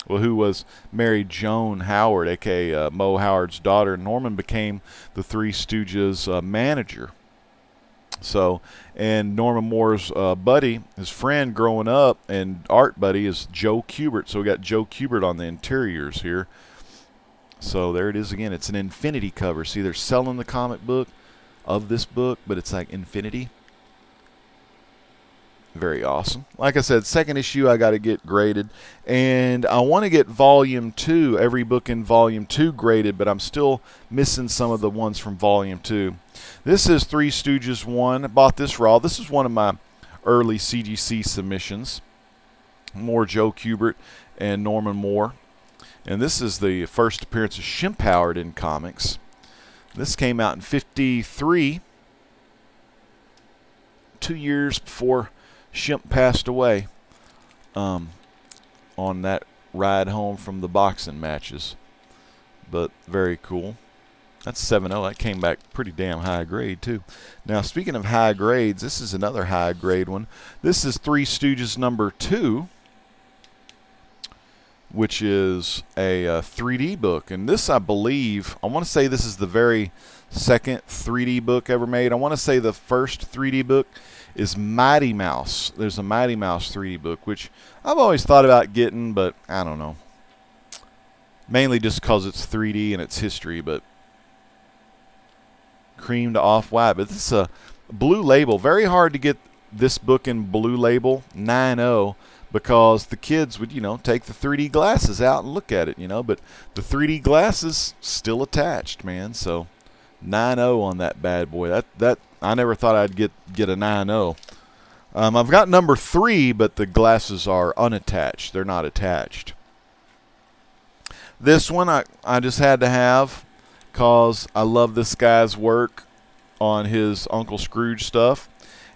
who was Mary Joan Howard, aka Mo Howard's daughter. Norman became the Three Stooges manager. So, and Norman Moore's buddy, his friend growing up, and art buddy is Joe Kubert. So we got Joe Kubert on the interiors here. So there it is again. It's an Infinity cover. See, they're selling the comic book of this book, but it's like Infinity. Very awesome. Like I said, second issue I got to get graded, and I want to get volume 2, every book in volume 2 graded, but I'm still missing some of the ones from volume 2. This is Three Stooges 1. I bought this raw. This is one of my early CGC submissions. More Joe Kubert and Norman Moore. And this is the first appearance of Shemp Howard in comics. This came out in '53, 2 years before Shemp passed away on that ride home from the boxing matches. But very cool. That's 7.0. That came back pretty damn high grade too. Now speaking of high grades, this is another high grade one. This is Three Stooges #2, which is a 3D book. And this, I believe, I want to say this is the very second 3D book ever made. I want to say the first 3D book is Mighty Mouse. There's a Mighty Mouse 3D book, which I've always thought about getting, but I don't know. Mainly just because it's 3D and its history, but cream to off-white. But this is a blue label. Very hard to get this book in blue label, 9.0, because the kids would, take the 3D glasses out and look at it, but the 3D glasses still attached, man. So 9.0 on that bad boy. That I never thought I'd get a 9.0. I've got number 3, but the glasses are unattached. They're not attached. This one I just had to have because I love this guy's work on his Uncle Scrooge stuff.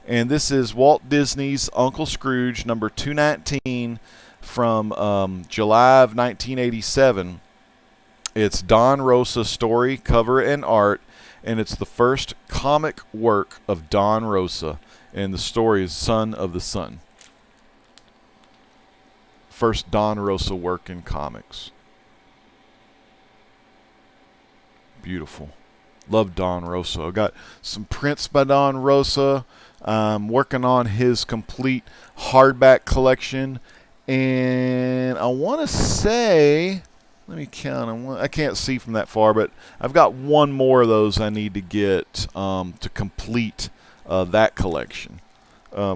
And this is Walt Disney's Uncle Scrooge, number 219 from July of 1987. It's Don Rosa story, cover, and art. And it's the first comic work of Don Rosa. And the story is Son of the Sun. First Don Rosa work in comics. Beautiful. Love Don Rosa. I got some prints by Don Rosa. Working on his complete hardback collection. And I want to say, let me count. I can't see from that far, but I've got one more of those I need to get to complete that collection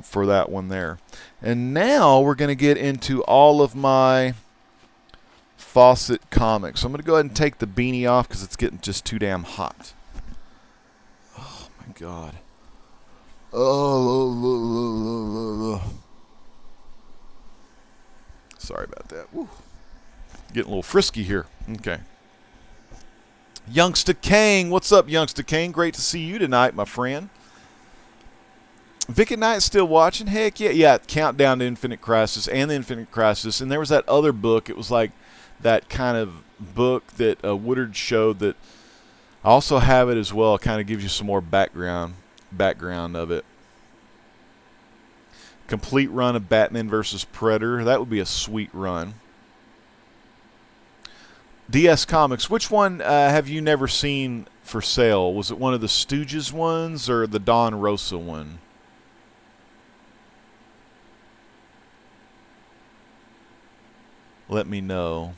for that one there. And now we're going to get into all of my Fawcett comics. So I'm going to go ahead and take the beanie off because it's getting just too damn hot. Oh, my God. Oh, sorry about that. Woo. Getting a little frisky here. Okay. Youngster Kang. What's up, Youngster Kang? Great to see you tonight, my friend. Vic at Night still watching? Heck yeah. Yeah, Countdown to Infinite Crisis and the Infinite Crisis. And there was that other book. It was like that kind of book that Woodard showed that I also have it as well. It kind of gives you some more background of it. Complete run of Batman versus Predator. That would be a sweet run. DS Comics. Which one have you never seen for sale? Was it one of the Stooges ones or the Don Rosa one? Let me know.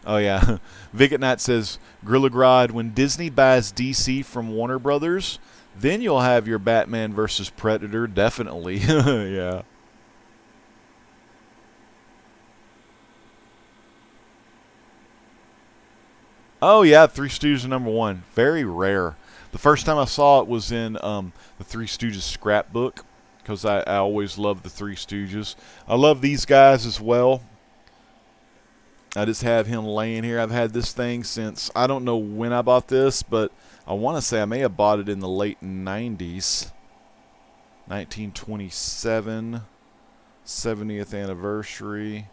Oh, yeah. Vic at Night says, Gorilla Grodd, when Disney buys DC from Warner Brothers, then you'll have your Batman versus Predator. Definitely. Yeah. Oh, yeah. Three Stooges #1. Very rare. The first time I saw it was in the Three Stooges scrapbook because I always loved the Three Stooges. I love these guys as well. I just have him laying here. I've had this thing since, I don't know when I bought this, but I want to say I may have bought it in the late 90s. 1927, 70th anniversary.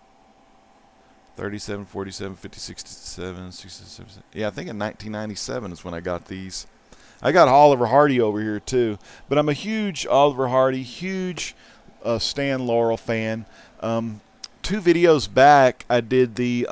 37, 47, 50, 67, 67. Yeah, I think in 1997 is when I got these. I got Oliver Hardy over here too, but I'm a huge Oliver Hardy, huge Stan Laurel fan. 2 videos back, I did the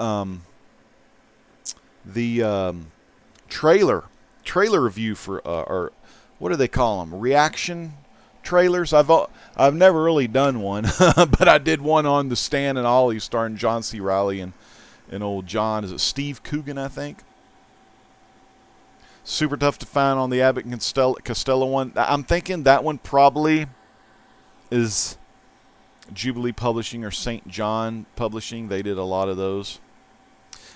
trailer review for or what do they call them? Reaction trailers. I've never really done one, but I did one on the Stan and Ollie starring John C. Reilly and old John. Is it Steve Coogan, I think? Super tough to find on the Abbott and Costello one. I'm thinking that one probably is Jubilee Publishing or St. John Publishing. They did a lot of those.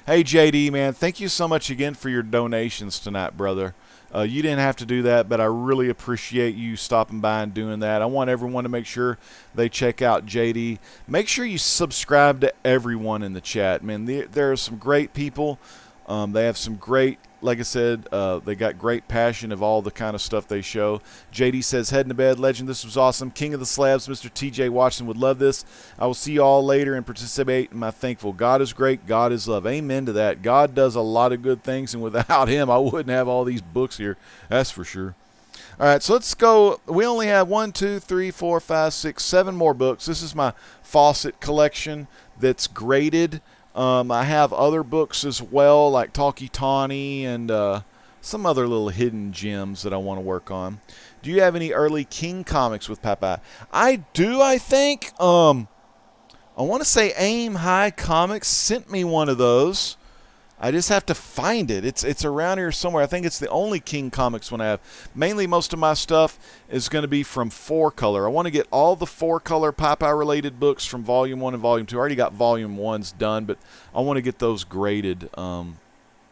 Hey, JD, man, thank you so much again for your donations tonight, brother. You didn't have to do that, but I really appreciate you stopping by and doing that. I want everyone to make sure they check out JD. Make sure you subscribe to everyone in the chat, man. There are some great people. They have some great, like I said, they got great passion of all the kind of stuff they show. JD says, heading to bed, legend, this was awesome. King of the Slabs, Mr. TJ Watson would love this. I will see you all later and participate in my thankful. God is great. God is love. Amen to that. God does a lot of good things, and without him, I wouldn't have all these books here. That's for sure. All right, so let's go. We only have 1, 2, 3, 4, 5, 6, 7 more books. This is my faucet collection that's graded. I have other books as well, like Talkie Tawny and some other little hidden gems that I want to work on. Do you have any early King comics with Popeye? I do, I think. I want to say Aim High Comics sent me one of those. I just have to find it. It's around here somewhere. I think it's the only King comics one I have. Mainly most of my stuff is going to be from 4-Color. I want to get all the 4-Color Popeye-related books from Volume 1 and Volume 2. I already got Volume 1s done, but I want to get those graded,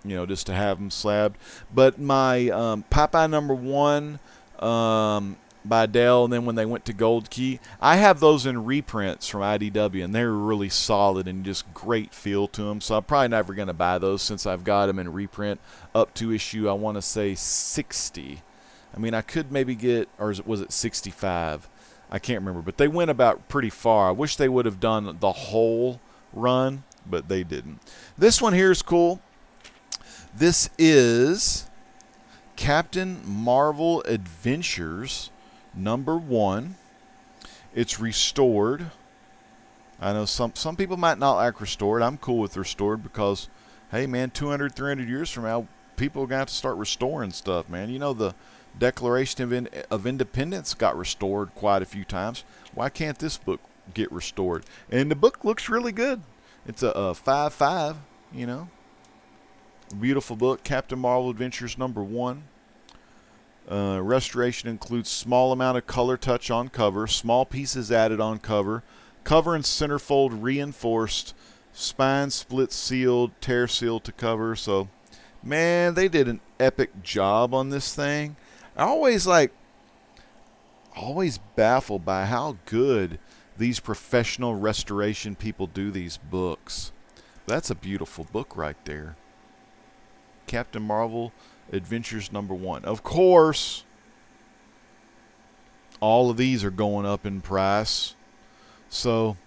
just to have them slabbed. But my Popeye #1 by Dell, and then when they went to Gold Key, I have those in reprints from IDW, and they're really solid and just great feel to them. So I'm probably never going to buy those since I've got them in reprint up to issue, I want to say 60. I mean, I could maybe get, or was it 65? I can't remember, but they went about pretty far. I wish they would have done the whole run, but they didn't. This one here is cool. This is Captain Marvel Adventures #1. It's restored. I know some people might not like restored. I'm cool with restored because, hey, man, 200, 300 years from now, people are going to have to start restoring stuff, man. You know, the Declaration of Independence got restored quite a few times. Why can't this book get restored? And the book looks really good. It's a 5.5, you know. Beautiful book, Captain Marvel Adventures #1. Restoration includes small amount of color touch on cover, small pieces added on cover, cover and centerfold reinforced, spine split sealed, tear sealed to cover. So, man, they did an epic job on this thing. I always baffled by how good these professional restoration people do these books. That's a beautiful book right there. Captain Marvel Adventures #1. Of course, all of these are going up in price. So,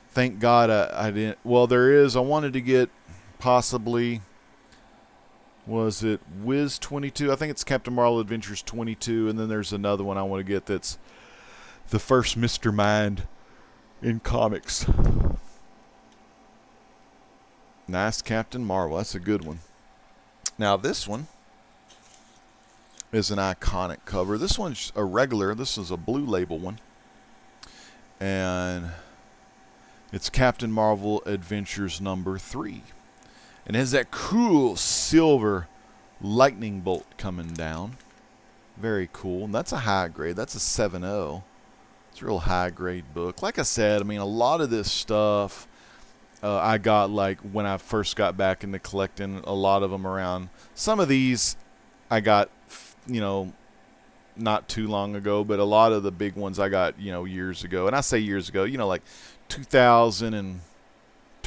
thank God I didn't. Well, there is. I wanted to get possibly, was it Wiz 22? I think it's Captain Marvel Adventures 22. And then there's another one I want to get that's the first Mr. Mind in comics. Nice Captain Marvel. That's a good one. Now, this one is an iconic cover. This one's a regular. This is a Blue Label one. And it's Captain Marvel Adventures #3. And it has that cool silver lightning bolt coming down. Very cool. And that's a high grade. That's a 7.0. It's a real high grade book. Like I said, I mean, a lot of this stuff I got like when I first got back into collecting, a lot of them around. Some of these I got, not too long ago, but a lot of the big ones I got, years ago. And I say years ago, like 2012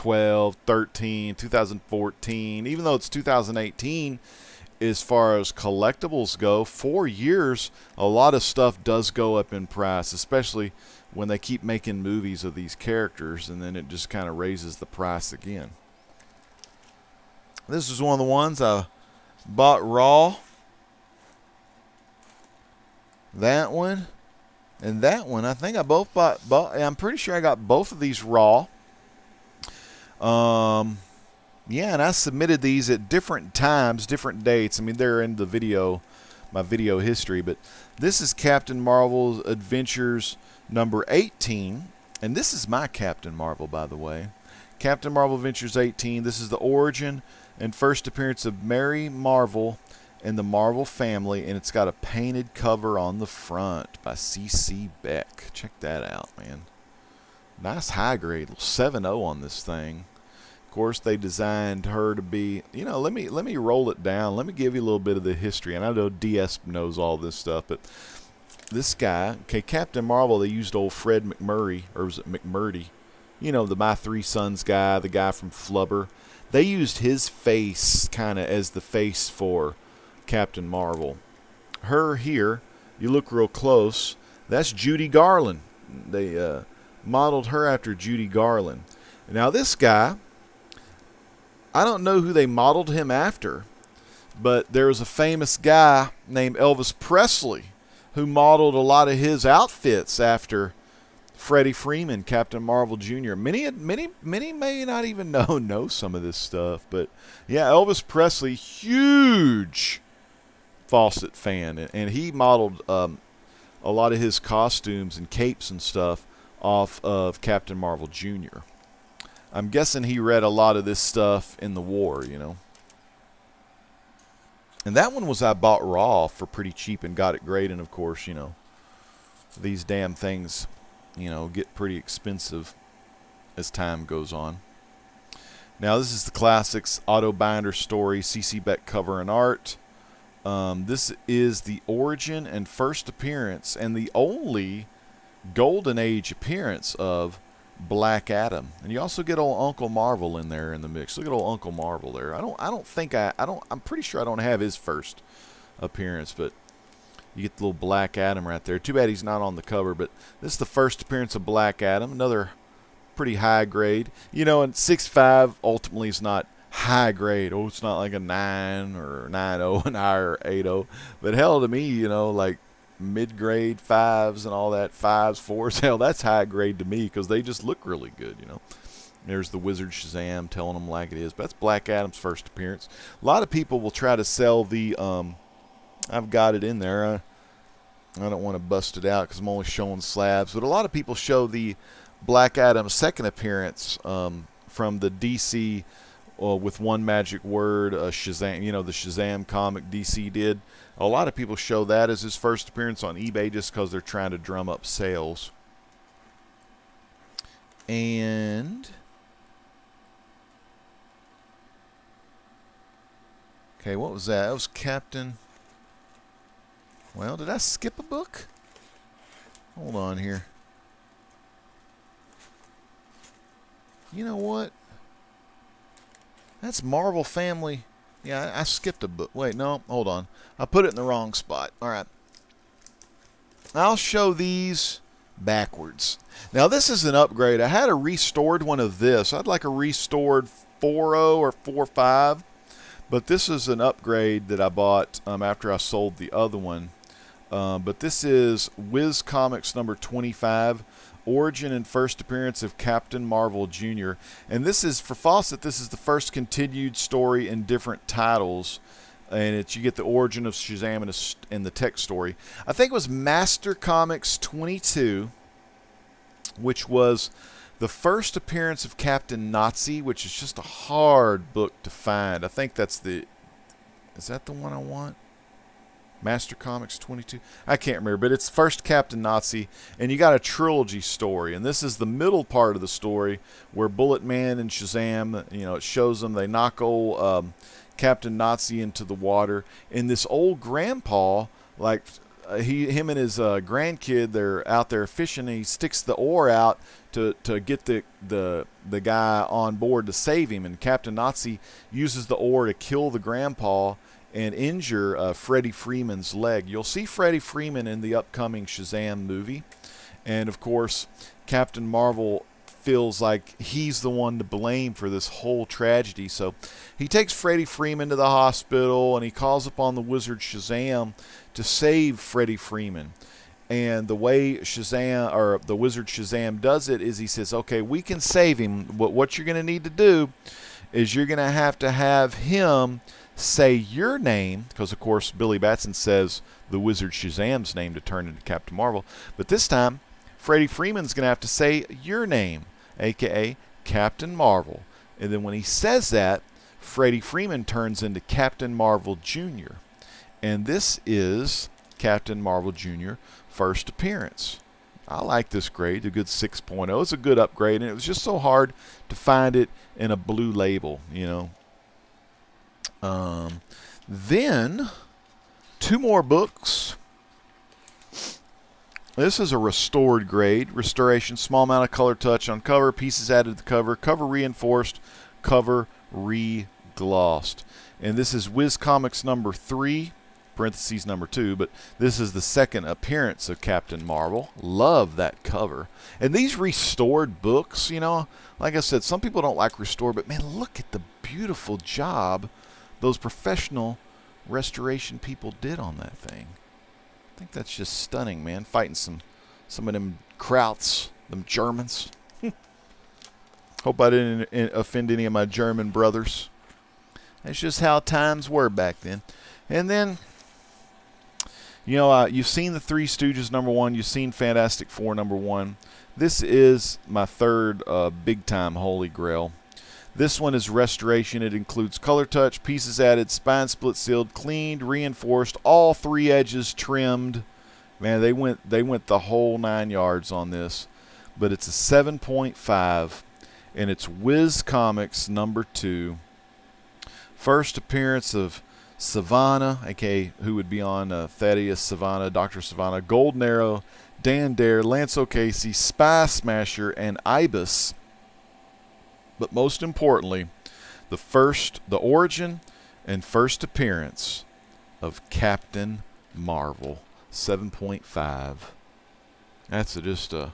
2012, 13, 2014, even though it's 2018, as far as collectibles go, 4 years, a lot of stuff does go up in price, especially when they keep making movies of these characters, and then it just kind of raises the price again. This is one of the ones I bought raw. That one and that one, I think I both bought. I'm pretty sure I got both of these raw. Yeah, and I submitted these at different times, different dates. I mean, they're in the video, my video history. But this is Captain Marvel's Adventures number 18. And this is my Captain Marvel, by the way. Captain Marvel Adventures 18. This is the origin and first appearance of Mary Marvel and the Marvel family. And it's got a painted cover on the front by C.C. Beck. Check that out, man. Nice high grade, 7.0 on this thing. Of course, they designed her to be, you know, let me roll it down. Let me give you a little bit of the history. And I know DS knows all this stuff, but this guy, okay, Captain Marvel, they used old Fred McMurray, or was it McMurdy? You know, the My Three Sons guy, the guy from Flubber. They used his face kind of as the face for Captain Marvel. Her here, you look real close, that's Judy Garland. They modeled her after Judy Garland. Now this guy, I don't know who they modeled him after, but there was a famous guy named Elvis Presley who modeled a lot of his outfits after Freddie Freeman, Captain Marvel Jr. Many may not even know some of this stuff, but yeah, Elvis Presley, huge Fawcett fan, and he modeled a lot of his costumes and capes and stuff off of Captain Marvel Jr. I'm guessing he read a lot of this stuff in the war, you know. And that one was I bought raw for pretty cheap and got it great. And, of course, you know, these damn things, you know, get pretty expensive as time goes on. Now, this is the Classics Auto Binder Story, C.C. Beck cover and art. This is the origin and first appearance and the only Golden Age appearance of Black Adam, and you also get old Uncle Marvel in there in the mix. Look at old Uncle Marvel there. I'm pretty sure I don't have his first appearance, but you get the little Black Adam right there. Too bad he's not on the cover, but this is the first appearance of Black Adam. Another pretty high grade. You know, and 6.5 ultimately is not high grade. Oh, it's not like a 9 or 9.0 and I or 8.0, but hell, to me, you know, like mid-grade 5s and all that, 5s, 4s, hell, that's high grade to me because they just look really good, you know. There's the Wizard Shazam telling them like it is, but that's Black Adam's first appearance. A lot of people will try to sell the, I've got it in there, I don't want to bust it out because I'm only showing slabs, but a lot of people show the Black Adam's second appearance from the DC with one magic word, Shazam, you know, the Shazam comic DC did. A lot of people show that as his first appearance on eBay just because they're trying to drum up sales. And okay, what was that? That was Captain. Well, did I skip a book? Hold on here. You know what? That's Marvel Family. Yeah, I skipped a book. Wait, no, hold on. I put it in the wrong spot. All right. I'll show these backwards. Now, this is an upgrade. I had a restored one of this. I'd like a restored 4.0 or 4.5. But this is an upgrade that I bought after I sold the other one. But this is Wiz Comics number 25. Origin and first appearance of Captain Marvel Jr. And this is, for Fawcett, this is the first continued story in different titles. And you get the origin of Shazam and the tech story. I think it was Master Comics 22, which was the first appearance of Captain Nazi, which is just a hard book to find. I think that's the... Is that the one I want? Master Comics 22? I can't remember, but it's first Captain Nazi, and you got a trilogy story, and this is the middle part of the story where Bullet Man and Shazam, you know, it shows them, they knock old Captain Nazi into the water, and this old grandpa, like, him and his grandkid, they're out there fishing, and he sticks the oar out to get the guy on board to save him. And Captain Nazi uses the oar to kill the grandpa and injure Freddie Freeman's leg. You'll see Freddie Freeman in the upcoming Shazam movie. And, of course, Captain Marvel feels like he's the one to blame for this whole tragedy. So he takes Freddie Freeman to the hospital, and he calls upon the wizard Shazam to save Freddie Freeman. And the way Shazam, or the wizard Shazam, does it is he says, okay, we can save him. What you're going to need to do is you're going to have him say your name, because, of course, Billy Batson says the wizard Shazam's name to turn into Captain Marvel. But this time, Freddie Freeman's going to have to say your name, a.k.a. Captain Marvel. And then when he says that, Freddie Freeman turns into Captain Marvel Jr. And this is Captain Marvel Jr. first appearance. I like this grade, a good 6.0. It's a good upgrade, and it was just so hard to find it in a blue label, you know. Then, 2 more books. This is a restored grade. Restoration, small amount of color touch on cover, pieces added to the cover, cover reinforced, cover re-glossed. And this is Wiz Comics number 3, parentheses number 2, but this is the second appearance of Captain Marvel. Love that cover. And these restored books, you know, like I said, some people don't like restored, but man, look at the beautiful job those professional restoration people did on that thing. I think that's just stunning, man. Fighting some of them Krauts, them Germans. Hope I didn't offend any of my German brothers. That's just how times were back then. And then, you know, you've seen the Three Stooges number 1. You've seen Fantastic Four number 1. This is my third big-time Holy Grail. This one is restoration. It includes color touch, pieces added, spine split sealed, cleaned, reinforced, all 3 edges trimmed. Man, they went the whole 9 yards on this. But it's a 7.5, and it's Wiz Comics number 2. First appearance of Savannah, aka who would be on Thaddeus Savannah, Dr. Savannah, Golden Arrow, Dan Dare, Lance O'Casey, Spy Smasher, and Ibis. But most importantly, the origin and first appearance of Captain Marvel, 7.5. That's just a,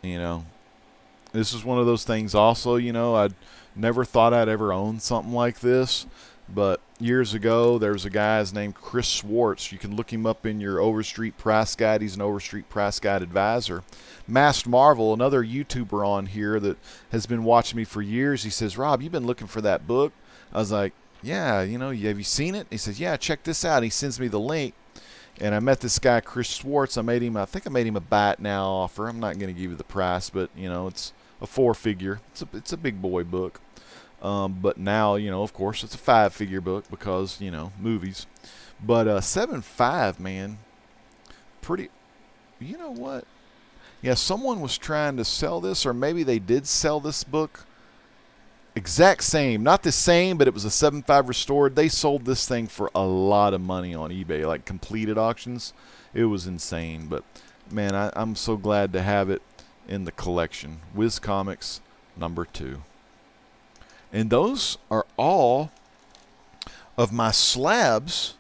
you know, this is one of those things also, you know, I'd never thought I'd ever own something like this. But years ago, there was a guy named Chris Schwartz. You can look him up in your Overstreet Price Guide. He's an Overstreet Price Guide advisor. Masked Marvel, another YouTuber on here that has been watching me for years. He says, Rob, you've been looking for that book? I was like, yeah, you know, have you seen it? He says, yeah, check this out. He sends me the link. And I met this guy, Chris Schwartz. I think I made him a buy it now offer. I'm not going to give you the price, but, you know, it's a 4-figure. It's a big boy book. But now, you know, of course, it's a 5-figure book because, you know, movies. But 7.5, man, pretty, you know what? Yeah, someone was trying to sell this, or maybe they did sell this book. Exact same. Not the same, but it was a 7.5 restored. They sold this thing for a lot of money on eBay, like completed auctions. It was insane. But, man, I'm so glad to have it in the collection. Wiz Comics number 2. And those are all of my slabs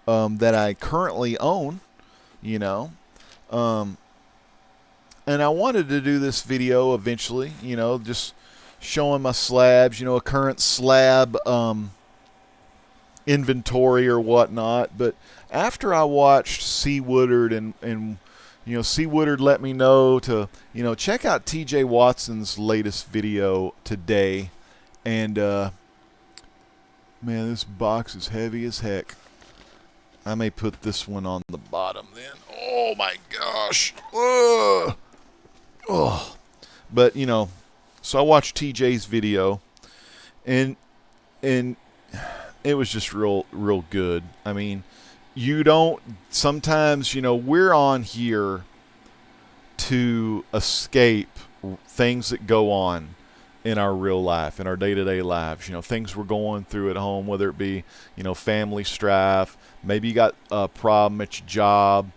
that I currently own, you know. And I wanted to do this video eventually, you know, just showing my slabs, you know, a current slab inventory or whatnot. But after I watched C. Woodard and you know, C. Woodard let me know to, you know, check out TJ Watson's latest video today. And, man, this box is heavy as heck. I may put this one on the bottom then. Oh, my gosh. Ugh. Oh. But, you know, so I watched TJ's video, and it was just real good. I mean, you don't, sometimes, you know, we're on here to escape things that go on in our real life, in our day-to-day lives. Things we're going through at home, whether it be, family strife. Maybe you got a problem at your job.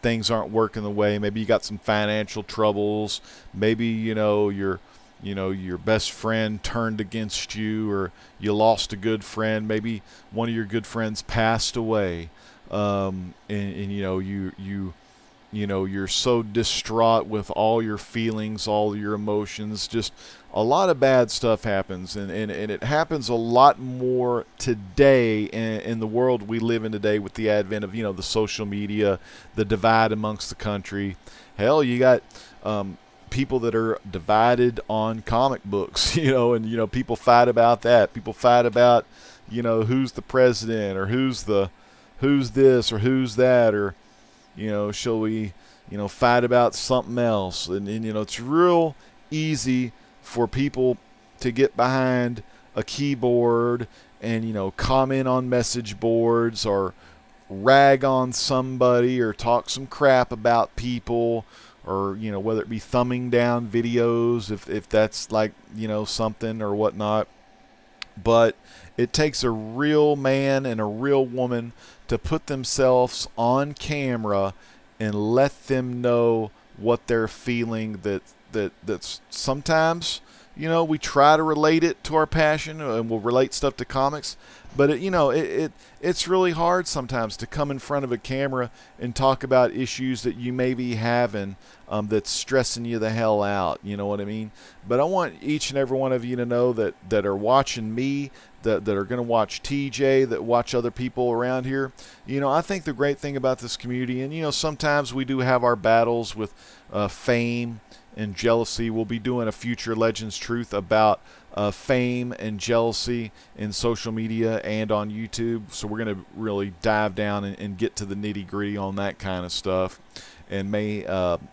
Things aren't working the way. Maybe you got some financial troubles. Maybe, your best friend turned against you, or you lost a good friend. Maybe one of your good friends passed away. And you're so distraught with all your feelings, all your emotions. Just a lot of bad stuff happens, and it happens a lot more today in the world we live in today, with the advent of the social media, the divide amongst the country. Hell, you got people that are divided on comic books, and people fight about that. People fight about who's the president, or who's this, or who's that, or shall we, fight about something else? And it's real easy for people to get behind a keyboard and, comment on message boards, or rag on somebody, or talk some crap about people, or, whether it be thumbing down videos, if that's like, something or whatnot. But it takes a real man and a real woman to put themselves on camera and let them know what they're feeling. That's sometimes, we try to relate it to our passion, and we'll relate stuff to comics. But it's really hard sometimes to come in front of a camera and talk about issues that you may be having, that's stressing you the hell out. You know what I mean? But I want each and every one of you to know that are watching me, that are going to watch TJ, that watch other people around here. I think the great thing about this community, and sometimes we do have our battles with fame and jealousy. We'll be doing a future Legends Truth about fame and jealousy in social media and on YouTube. So we're going to really dive down and get to the nitty-gritty on that kind of stuff, and may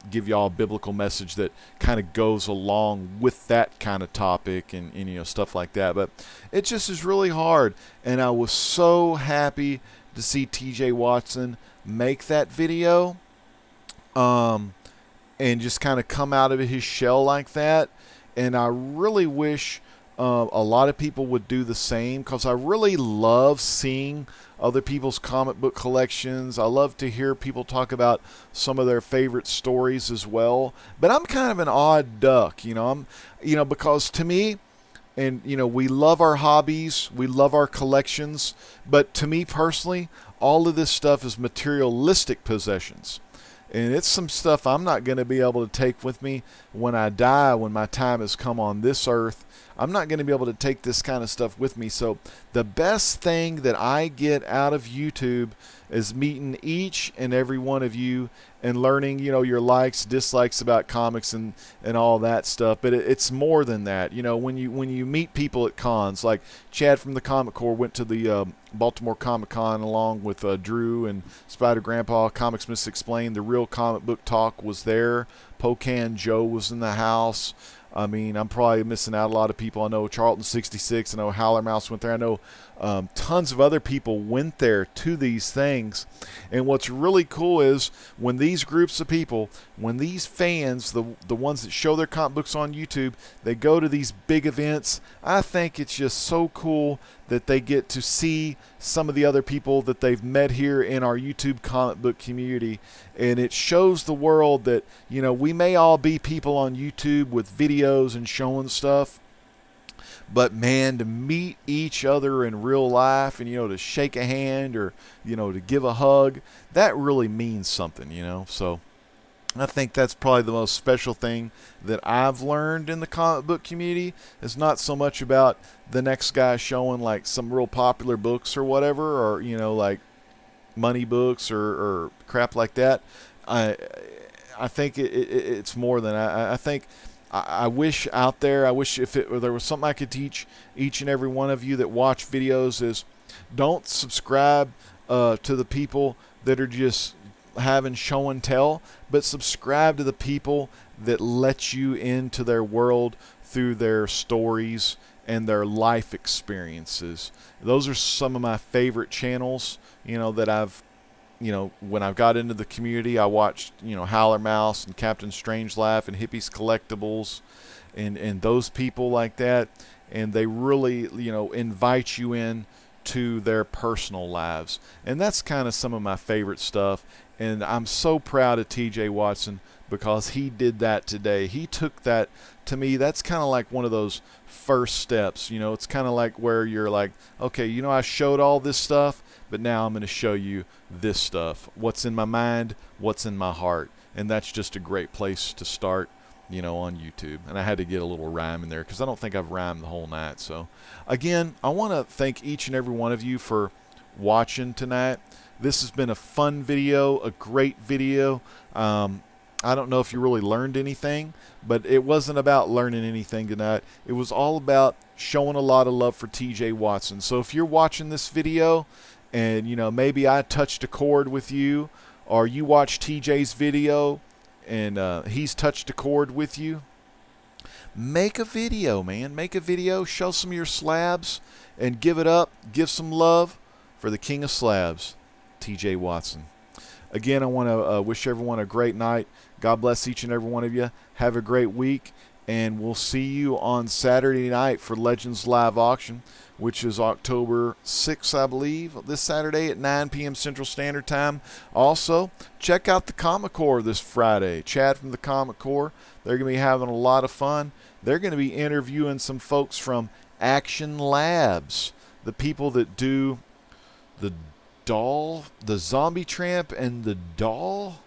give y'all a biblical message that kind of goes along with that kind of topic, and stuff like that. But it just is really hard, and I was so happy to see TJ Watson make that video, and just kind of come out of his shell like that. And I really wish a lot of people would do the same, because I really love seeing other people's comic book collections. I love to hear people talk about some of their favorite stories as well. But I'm kind of an odd duck, because to me, and we love our hobbies, we love our collections, but to me personally, all of this stuff is materialistic possessions. And it's some stuff I'm not going to be able to take with me when I die, when my time has come on this earth. I'm not going to be able to take this kind of stuff with me. So the best thing that I get out of YouTube is meeting each and every one of you and learning, your likes, dislikes about comics and all that stuff. But it's more than that. When you meet people at cons, like Chad from the Comic Corps went to the Baltimore Comic Con along with Drew and Spider Grandpa. Comics Misexplained, the real comic book talk was there. Pocan Joe was in the house. I mean, I'm probably missing out a lot of people. I know Charlton 66. I know Howler Mouse went there. I know tons of other people went there to these things. And what's really cool is when these groups of people, when these fans, the ones that show their comic books on YouTube, they go to these big events, I think it's just so cool that they get to see some of the other people that they've met here in our YouTube comic book community. And it shows the world that, we may all be people on YouTube with videos and showing stuff, but man, to meet each other in real life and, to shake a hand or, to give a hug, that really means something, So I think that's probably the most special thing that I've learned in the comic book community. It's not so much about the next guy showing like some real popular books or whatever, or, like money books or crap like that. I think it's more than I think. I wish out there, I wish if there was something I could teach each and every one of you that watch videos is don't subscribe to the people that are just having show and tell, but subscribe to the people that let you into their world through their stories and their life experiences. Those are some of my favorite channels, that I've when I got into the community, I watched, Howler Mouse and Captain Strangelaughter and Hippies Collectibles and those people like that. And they really, invite you in to their personal lives. And that's kind of some of my favorite stuff. And I'm so proud of TJ Watson because he did that today. He took that, to me, that's kind of like one of those first steps. It's kind of like where you're like, okay, I showed all this stuff, but now I'm going to show you this stuff. What's in my mind, what's in my heart. And that's just a great place to start, on YouTube. And I had to get a little rhyme in there because I don't think I've rhymed the whole night. So, again, I want to thank each and every one of you for watching tonight. This has been a fun video, a great video. I don't know if you really learned anything, but it wasn't about learning anything tonight. It was all about showing a lot of love for TJ Watson. So if you're watching this video and, maybe I touched a chord with you, or you watch TJ's video and he's touched a chord with you, make a video, man. Make a video, show some of your slabs, and give it up. Give some love for the King of Slabs, TJ Watson. Again, I want to wish everyone a great night. God bless each and every one of you. Have a great week, and we'll see you on Saturday night for Legends Live Auction, which is October 6th, I believe, this Saturday at 9 p.m. Central Standard Time. Also, check out the Comic Corps this Friday. Chad from the Comic Corps. They're going to be having a lot of fun. They're going to be interviewing some folks from Action Labs, the people that do the Zombie Tramp and the Doll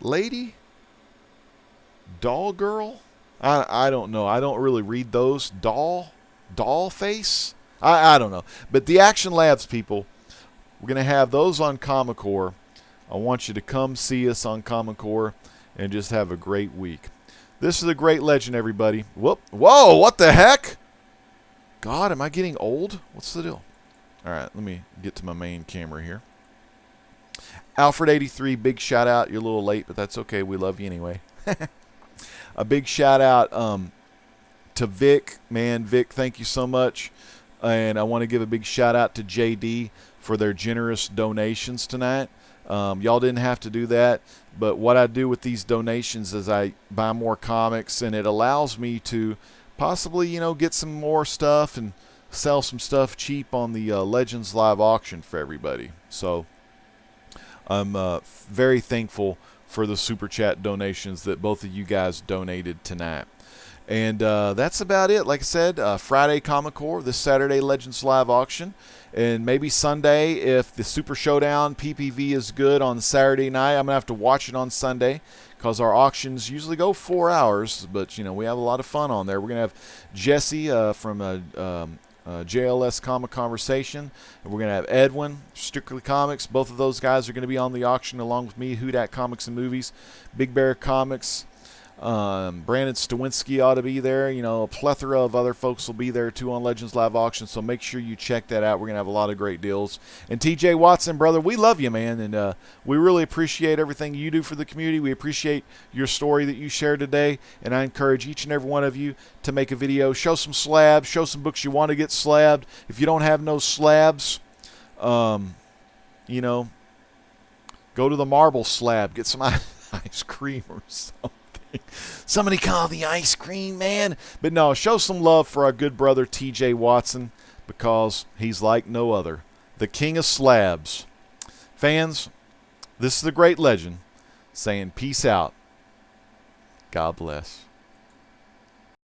Lady? Doll Girl? I don't know. I don't really read those. Doll Face? I don't know. But the Action Labs people, we're going to have those on Comic Corps. I want you to come see us on Comic Corps and just have a great week. This is a great legend, everybody. Whoop. Whoa, what the heck? God, am I getting old? What's the deal? All right, let me get to my main camera here. Alfred83, big shout out. You're a little late, but that's okay. We love you anyway. A big shout out to Vic. Man, Vic, thank you so much. And I want to give a big shout out to JD for their generous donations tonight. Y'all didn't have to do that, but what I do with these donations is I buy more comics, and it allows me to possibly, get some more stuff and sell some stuff cheap on the Legends Live auction for everybody. So I'm very thankful for the Super Chat donations that both of you guys donated tonight. And that's about it. Like I said, Friday Comic Corps, this Saturday Legends Live auction, and maybe Sunday if the Super Showdown PPV is good on Saturday night. I'm going to have to watch it on Sunday because our auctions usually go 4 hours, but, we have a lot of fun on there. We're going to have Jesse from JLS Comic Conversation, and we're going to have Edwin, Strictly Comics. Both of those guys are going to be on the auction along with me, Who Dat Comics and Movies, Big Bear Comics. Brandon Stawinski ought to be there. A plethora of other folks will be there too on Legends Live Auction, so make sure you check that out. We're going to have a lot of great deals. And TJ Watson, brother, we love you, man, and we really appreciate everything you do for the community. We appreciate your story that you shared today, and I encourage each and every one of you to make a video. Show some slabs. Show some books you want to get slabbed. If you don't have no slabs, go to the marble slab. Get some ice cream or something. Somebody call the ice cream man. But no, show some love for our good brother TJ Watson because he's like no other. The King of Slabs. Fans, this is the great legend saying peace out. God bless.